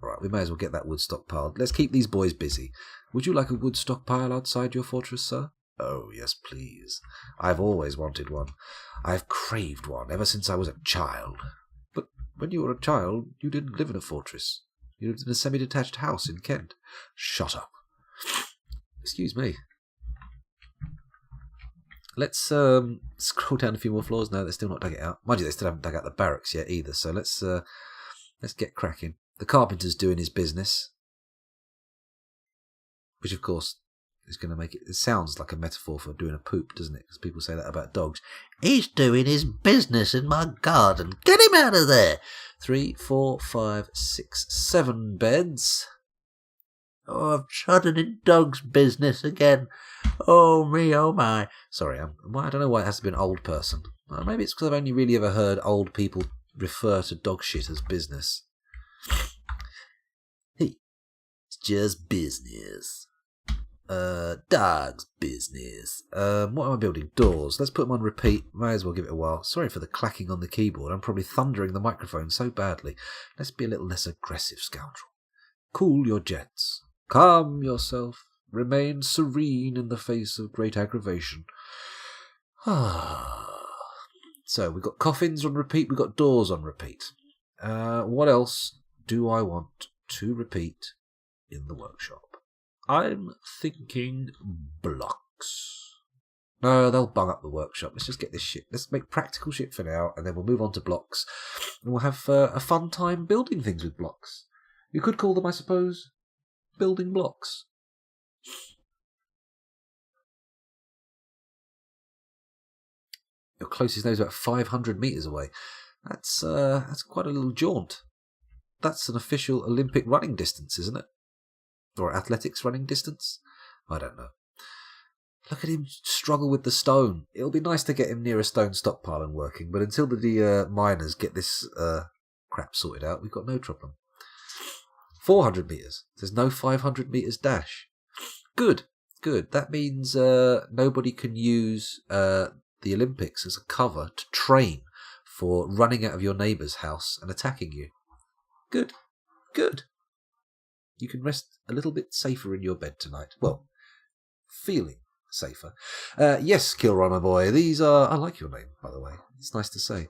Right, we may as well get that wood stockpiled. Let's keep these boys busy. Would you like a wood stockpile outside your fortress, sir? Oh, yes, please. I've always wanted one. I've craved one ever since I was a child. But when you were a child, you didn't live in a fortress. You lived in a semi-detached house in Kent. Shut up. Excuse me. Let's scroll down a few more floors. No, they're still not dug it out. Mind you, they still haven't dug out the barracks yet either. So let's get cracking. The carpenter's doing his business, which of course is going to make it. It sounds like a metaphor for doing a poop, doesn't it? Because people say that about dogs. He's doing his business in my garden. Get him out of there. 3, 4, 5, 6, 7 beds. Oh, I've trodden in dog's business again. Oh me, oh my. Sorry, I don't know why it has to be an old person. Maybe it's because I've only really ever heard old people refer to dog shit as business. Hey, it's just business. Dog's business. What am I building? Doors. Let's put them on repeat. May as well give it a while. Sorry for the clacking on the keyboard. I'm probably thundering the microphone so badly. Let's be a little less aggressive, scoundrel. Cool your jets. Calm yourself. Remain serene in the face of great aggravation. So, we've got coffins on repeat, we've got doors on repeat. What else do I want to repeat in the workshop? I'm thinking blocks. No, they'll bung up the workshop. Let's just get this shit. Let's make practical shit for now, and then we'll move on to blocks. And we'll have a fun time building things with blocks. You could call them, I suppose, building blocks. Your closest neighbour is about 500 metres away. That's quite a little jaunt. That's an official Olympic running distance, isn't it? Or athletics running distance? I don't know. Look at him struggle with the stone. It'll be nice to get him near a stone stockpile and working, but until the miners get this crap sorted out, we've got no problem. 400 metres. There's no 500 metres dash. Good. That means nobody can use the Olympics as a cover to train for running out of your neighbour's house and attacking you. Good. You can rest a little bit safer in your bed tonight. Well, feeling safer. Yes, Kilroy, my boy. These are... I like your name, by the way. It's nice to say.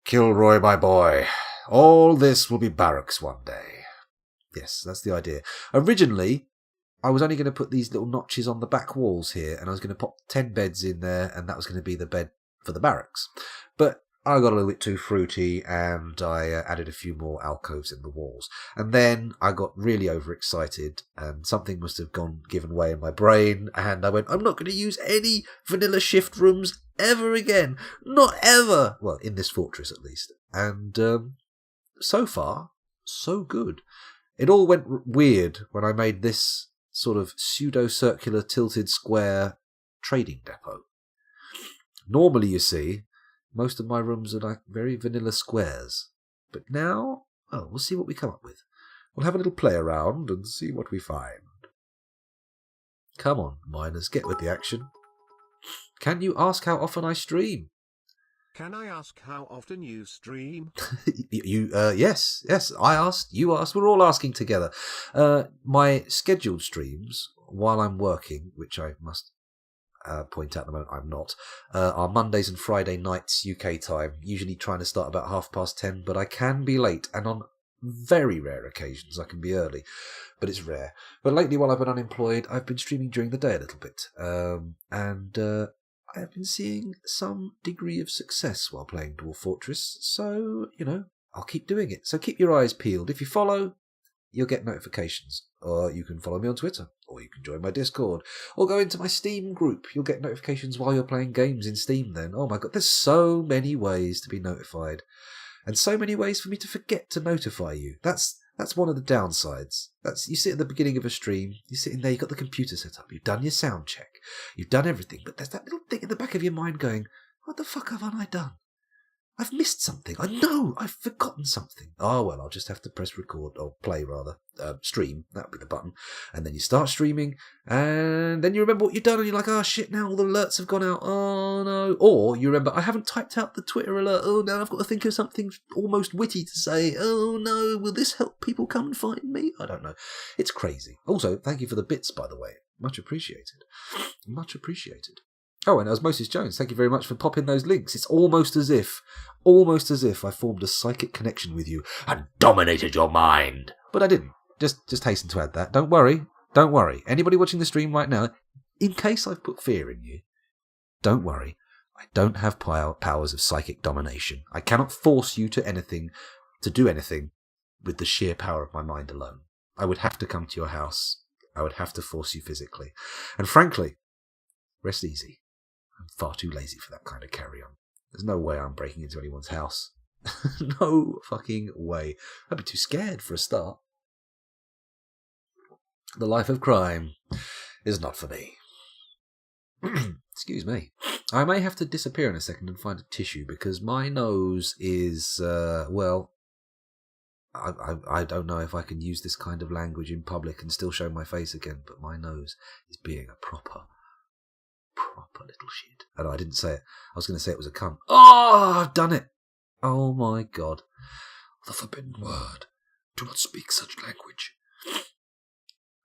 Kilroy, my boy. All this will be barracks one day. Yes, that's the idea. Originally, I was only going to put these little notches on the back walls here, and I was going to pop 10 beds in there, and that was going to be the bed for the barracks. But I got a little bit too fruity, and I added a few more alcoves in the walls. And then I got really overexcited, and something must have given way in my brain, and I went, I'm not going to use any vanilla shift rooms ever again. Not ever! Well, in this fortress at least. And so far, so good. It all went weird when I made this sort of pseudo-circular tilted square trading depot. Normally, you see, most of my rooms are like very vanilla squares. But now, we'll see what we come up with. We'll have a little play around and see what we find. Come on, miners, get with the action. Can you ask how often I stream? Can I ask how often you stream? Yes, I asked, you asked, we're all asking together. My scheduled streams, while I'm working, which I must point out at the moment I'm not, are Mondays and Friday nights UK time, usually trying to start about 10:30, but I can be late, and on very rare occasions I can be early, but it's rare. But lately, while I've been unemployed, I've been streaming during the day a little bit, and I've been seeing some degree of success while playing Dwarf Fortress, so, I'll keep doing it. So keep your eyes peeled. If you follow, you'll get notifications. Or you can follow me on Twitter, or you can join my Discord, or go into my Steam group. You'll get notifications while you're playing games in Steam then. Oh my god, there's so many ways to be notified. And so many ways for me to forget to notify you. That's one of the downsides. You sit at the beginning of a stream, you're sitting there, you've got the computer set up, you've done your sound check, you've done everything, but there's that little thing in the back of your mind going, what the fuck haven't I done? I've missed something. I know I've forgotten something. Oh, well, I'll just have to press record, or play rather, stream. That'll be the button. And then you start streaming, and then you remember what you've done, and you're like, oh shit, now all the alerts have gone out. Oh no. Or you remember, I haven't typed out the Twitter alert. Oh, now I've got to think of something almost witty to say. Oh no, will this help people come and find me? I don't know. It's crazy. Also, thank you for the bits, by the way. Much appreciated. Much appreciated. Oh, and Osmosis Jones, thank you very much for popping those links. It's almost as if I formed a psychic connection with you and dominated your mind. But I didn't. Just hasten to add that. Don't worry. Anybody watching the stream right now, in case I've put fear in you, don't worry. I don't have powers of psychic domination. I cannot force you to do anything with the sheer power of my mind alone. I would have to come to your house. I would have to force you physically. And frankly, rest easy. I'm far too lazy for that kind of carry-on. There's no way I'm breaking into anyone's house. No fucking way. I'd be too scared for a start. The life of crime is not for me. Excuse me. I may have to disappear in a second and find a tissue because my nose is, well, I don't know if I can use this kind of language in public and still show my face again, but my nose is being a proper little shit. Oh, no, I didn't say it. I was going to say it was a cunt. Oh, I've done it. Oh my God. The forbidden word. Do not speak such language.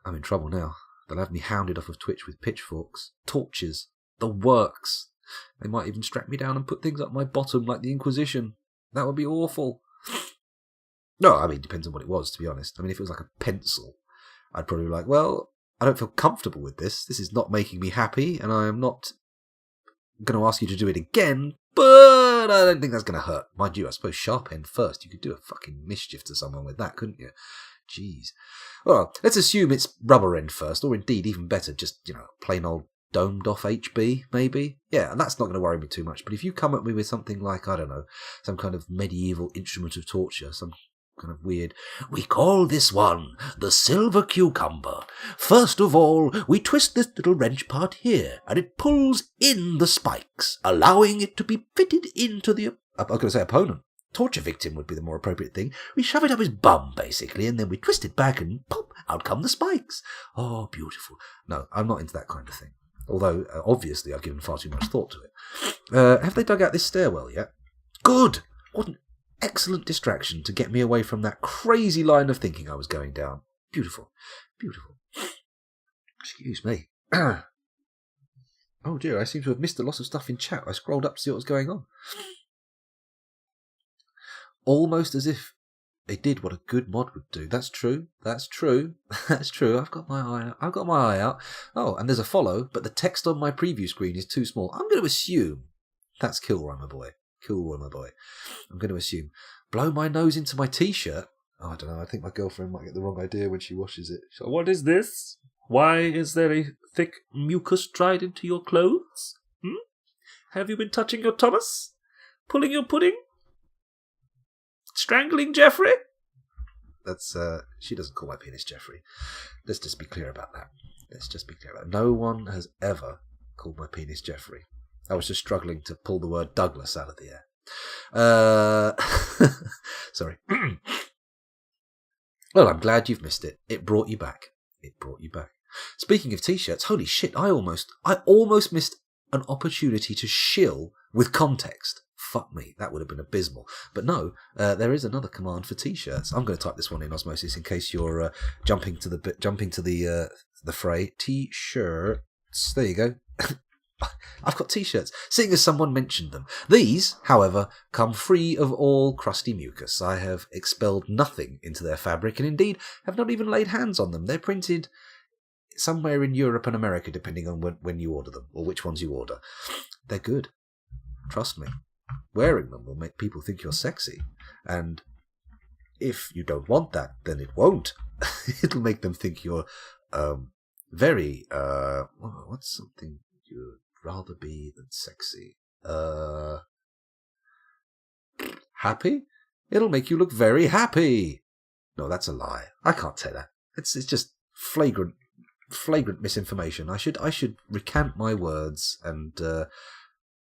I'm in trouble now. They'll have me hounded off of Twitch with pitchforks, torches, the works. They might even strap me down and put things up my bottom like the Inquisition. That would be awful. No, I mean, it depends on what it was, to be honest. I mean, if it was like a pencil, I'd probably be like, well, I don't feel comfortable with this. This is not making me happy, and I am not going to ask you to do it again, but I don't think that's going to hurt. Mind you, I suppose sharp end first. You could do a fucking mischief to someone with that, couldn't you? Jeez. Well, let's assume it's rubber end first, or indeed, even better, just, plain old domed off HB, maybe? Yeah, and that's not going to worry me too much. But if you come at me with something like, I don't know, some kind of medieval instrument of torture, some kind of weird, we call this one the silver cucumber. First of all, we twist this little wrench part here, and it pulls in the spikes, allowing it to be fitted into the, I was going to say opponent. Torture victim would be the more appropriate thing. We shove it up his bum, basically, and then we twist it back and pop, out come the spikes. Oh, beautiful. No, I'm not into that kind of thing. Although, obviously, I've given far too much thought to it. Have they dug out this stairwell yet? Good! What an excellent distraction to get me away from that crazy line of thinking I was going down. Beautiful. Beautiful. Excuse me. Oh dear, I seem to have missed a lot of stuff in chat. I scrolled up to see what was going on. Almost as if they did what a good mod would do. That's true. That's true. That's true. I've got my eye out. Oh, and there's a follow, but the text on my preview screen is too small. I'm going to assume that's Kilroy, my boy. Kilroy, my boy. I'm going to assume. Blow my nose into my t-shirt. Oh, I don't know. I think my girlfriend might get the wrong idea when she washes it. So, what is this? Why is there a thick mucus dried into your clothes? Have you been touching your Thomas? Pulling your pudding? Strangling Jeffrey? That's, she doesn't call my penis Jeffrey. Let's just be clear about that. No one has ever called my penis Jeffrey. I was just struggling to pull the word Douglas out of the air. Sorry. Well, I'm glad you've missed it. It brought you back. Speaking of t-shirts, holy shit, I almost missed an opportunity to shill with context. Fuck me, that would have been abysmal. But no, there is another command for t-shirts. I'm going to type this one in Osmosis in case you're jumping to the fray. T-shirts. There you go. I've got t-shirts, seeing as someone mentioned them. These, however, come free of all crusty mucus. I have expelled nothing into their fabric, and indeed have not even laid hands on them. They're printed somewhere in Europe and America, depending on when you order them, or which ones you order. They're good. Trust me. Wearing them will make people think you're sexy, and if you don't want that, then it won't. It'll make them think you're very what's something you'd rather be than sexy? Happy? It'll make you look very happy. No, that's a lie. I can't say that. It's just flagrant misinformation. I should recant my words and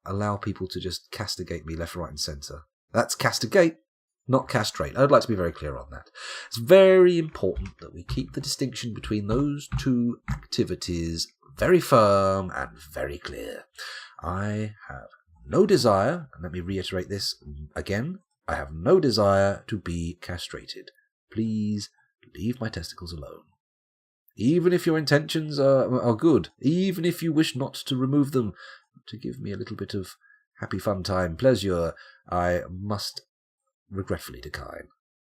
allow people to just castigate me left, right, and centre. That's castigate, not castrate. I'd like to be very clear on that. It's very important that we keep the distinction between those two activities very firm and very clear. I have no desire, and let me reiterate this again, I have no desire to be castrated. Please leave my testicles alone. Even if your intentions are good, even if you wish not to remove them, to give me a little bit of happy fun time pleasure, I must regretfully decline.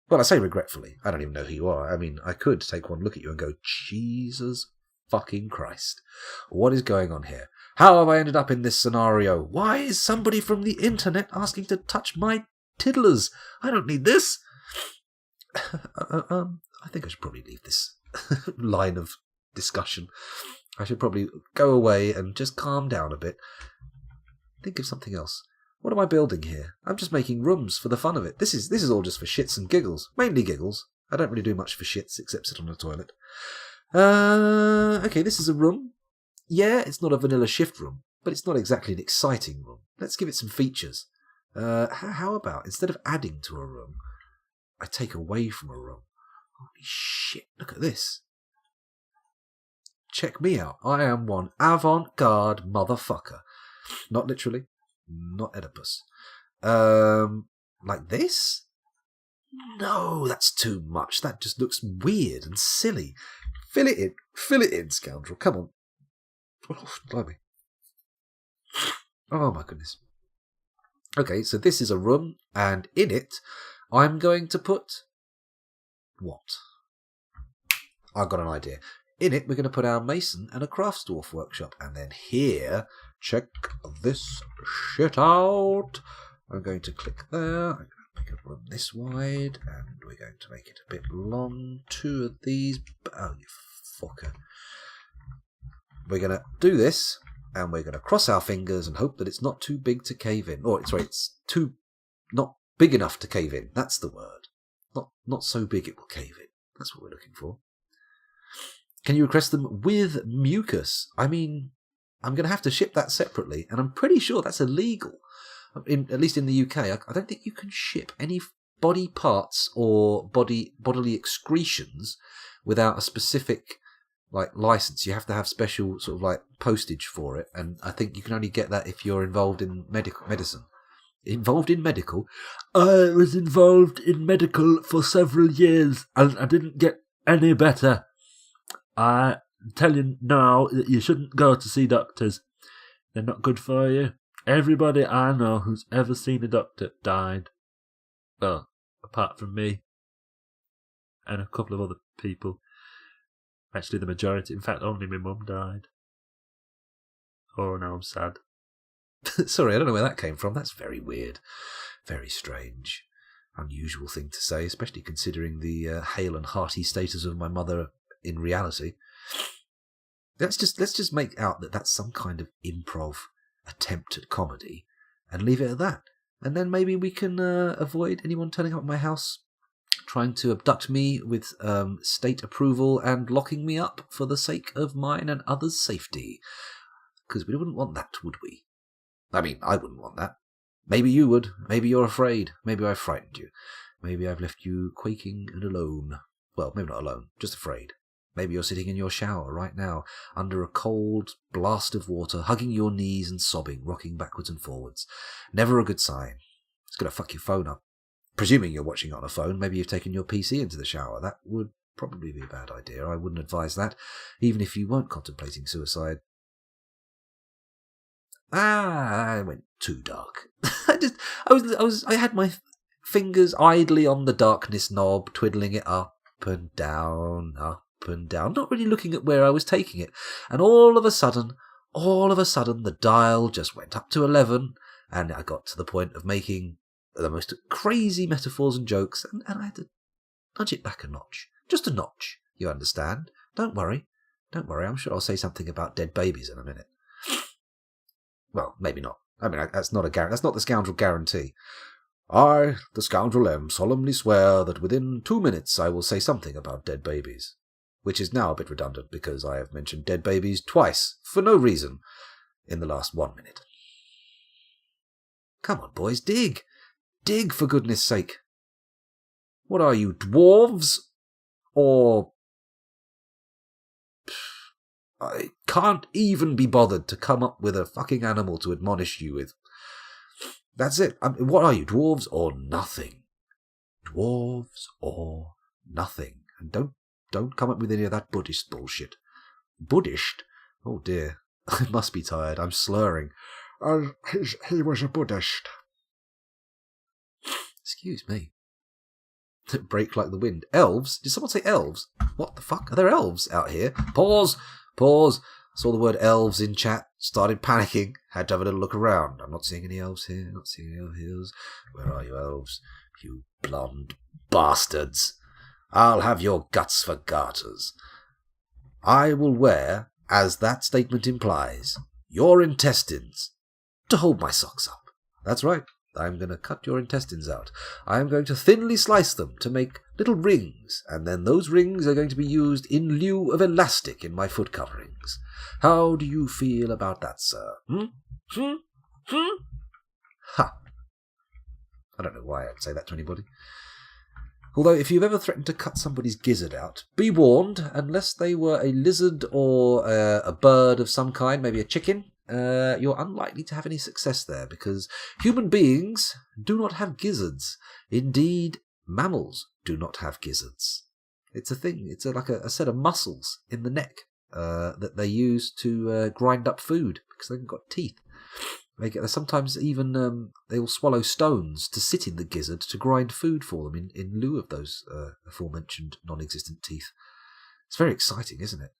Well, I say regretfully. I don't even know who you are. I mean, I could take one look at you and go, Jesus fucking Christ. What is going on here? How have I ended up in this scenario? Why is somebody from the internet asking to touch my tiddlers? I don't need this. I think I should probably leave this line of discussion. I should probably go away and just calm down a bit. Think of something else. What am I building here? I'm just making rooms for the fun of it. This is all just for shits and giggles. Mainly giggles. I don't really do much for shits except sit on the toilet. Okay, this is a room. Yeah, it's not a vanilla shift room, but it's not exactly an exciting room. Let's give it some features. How about, instead of adding to a room, I take away from a room? Holy shit, look at this. Check me out. I am one avant-garde motherfucker. Not literally. Not Oedipus. Like this? No, that's too much. That just looks weird and silly. Fill it in. Fill it in, scoundrel. Come on. Oh, blimey. Oh, my goodness. Okay, so this is a room, and in it, I'm going to put... what? I've got an idea. In it, we're going to put our mason and a craftsdwarf workshop. And then here, check this shit out. I'm going to click there. I'm going to make a room this wide. And we're going to make it a bit long. 2 of these. Oh, you fucker. We're going to do this. And we're going to cross our fingers and hope that it's not too big to cave in. Or, sorry, it's not big enough to cave in. That's the word. Not so big it will cave in. That's what we're looking for. Can you request them with mucus? I mean, I'm going to have to ship that separately, and I'm pretty sure that's illegal. At least in the UK, I don't think you can ship any body parts or bodily excretions without a specific license. You have to have special sort of postage for it, and I think you can only get that if you're involved in medicine. Involved in medical? I was involved in medical for several years, and I didn't get any better. I tell you now that you shouldn't go to see doctors. They're not good for you. Everybody I know who's ever seen a doctor died. Well, apart from me. And a couple of other people. Actually, the majority. In fact, only my mum died. Oh, now I'm sad. Sorry, I don't know where that came from. That's very weird. Very strange. Unusual thing to say, especially considering the hale and hearty status of my mother in reality. Let's just make out that that's some kind of improv attempt at comedy and leave it at that. And then maybe we can avoid anyone turning up at my house trying to abduct me with state approval and locking me up for the sake of mine and others' safety. Because we wouldn't want that, would we? I mean, I wouldn't want that. Maybe you would. Maybe you're afraid. Maybe I've frightened you. Maybe I've left you quaking and alone. Well, maybe not alone, just afraid. Maybe you're sitting in your shower right now, under a cold blast of water, hugging your knees and sobbing, rocking backwards and forwards. Never a good sign. It's going to fuck your phone up. Presuming you're watching on a phone, maybe you've taken your PC into the shower. That would probably be a bad idea. I wouldn't advise that, even if you weren't contemplating suicide. I went too dark. I had my fingers idly on the darkness knob, twiddling it up and down, not really looking at where I was taking it. And all of a sudden, the dial just went up to 11, and I got to the point of making the most crazy metaphors and jokes, and I had to nudge it back a notch. Just a notch, you understand? Don't worry, I'm sure I'll say something about dead babies in a minute. Well, maybe not. I mean, that's not the scoundrel guarantee. I, the scoundrel M, solemnly swear that within 2 minutes I will say something about dead babies. Which is now a bit redundant because I have mentioned dead babies twice, for no reason, in the last 1 minute. Come on, boys, dig! Dig, for goodness sake! What are you, dwarves? Or... I can't even be bothered to come up with a fucking animal to admonish you with. That's it. What are you, dwarves or nothing? Dwarves or nothing. And don't come up with any of that Buddhist bullshit. Buddhist? Oh dear. I must be tired. I'm slurring. He was a Buddhist. Excuse me. Break like the wind. Elves? Did someone say elves? What the fuck? Are there elves out here? Pause. Saw the word elves in chat, started panicking, had to have a little look around. I'm not seeing any elves here, not seeing any elves. Where are you, elves? You blonde bastards. I'll have your guts for garters. I will wear, as that statement implies, your intestines to hold my socks up. That's right. I'm going to cut your intestines out. I'm going to thinly slice them to make little rings, and then those rings are going to be used in lieu of elastic in my foot coverings. How do you feel about that, sir? Ha! I don't know why I'd say that to anybody. Although, if you've ever threatened to cut somebody's gizzard out, be warned, unless they were a lizard or a bird of some kind, maybe a chicken, you're unlikely to have any success there, because human beings do not have gizzards. Indeed, mammals do not have gizzards. It's a thing. It's like a set of muscles in the neck that they use to grind up food, because they've got teeth. Sometimes even they will swallow stones to sit in the gizzard to grind food for them in lieu of those aforementioned non-existent teeth. It's very exciting, isn't it?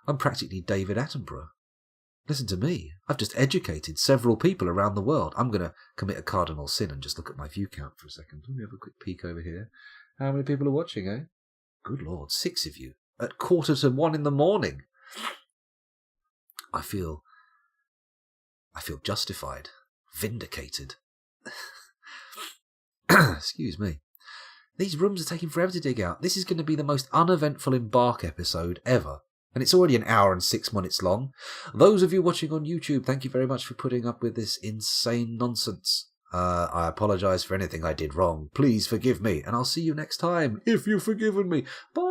I'm practically David Attenborough. Listen to me. I've just educated several people around the world. I'm going to commit a cardinal sin and just look at my view count for a second. Let me have a quick peek over here. How many people are watching, eh? Good Lord, 6 of you. At 1:45 in the morning. I feel justified. Vindicated. Excuse me. These rooms are taking forever to dig out. This is going to be the most uneventful Embark episode ever. And it's already 1 hour and 6 minutes long. Those of you watching on YouTube, thank you very much for putting up with this insane nonsense. I apologise for anything I did wrong. Please forgive me, and I'll see you next time, if you've forgiven me. Bye!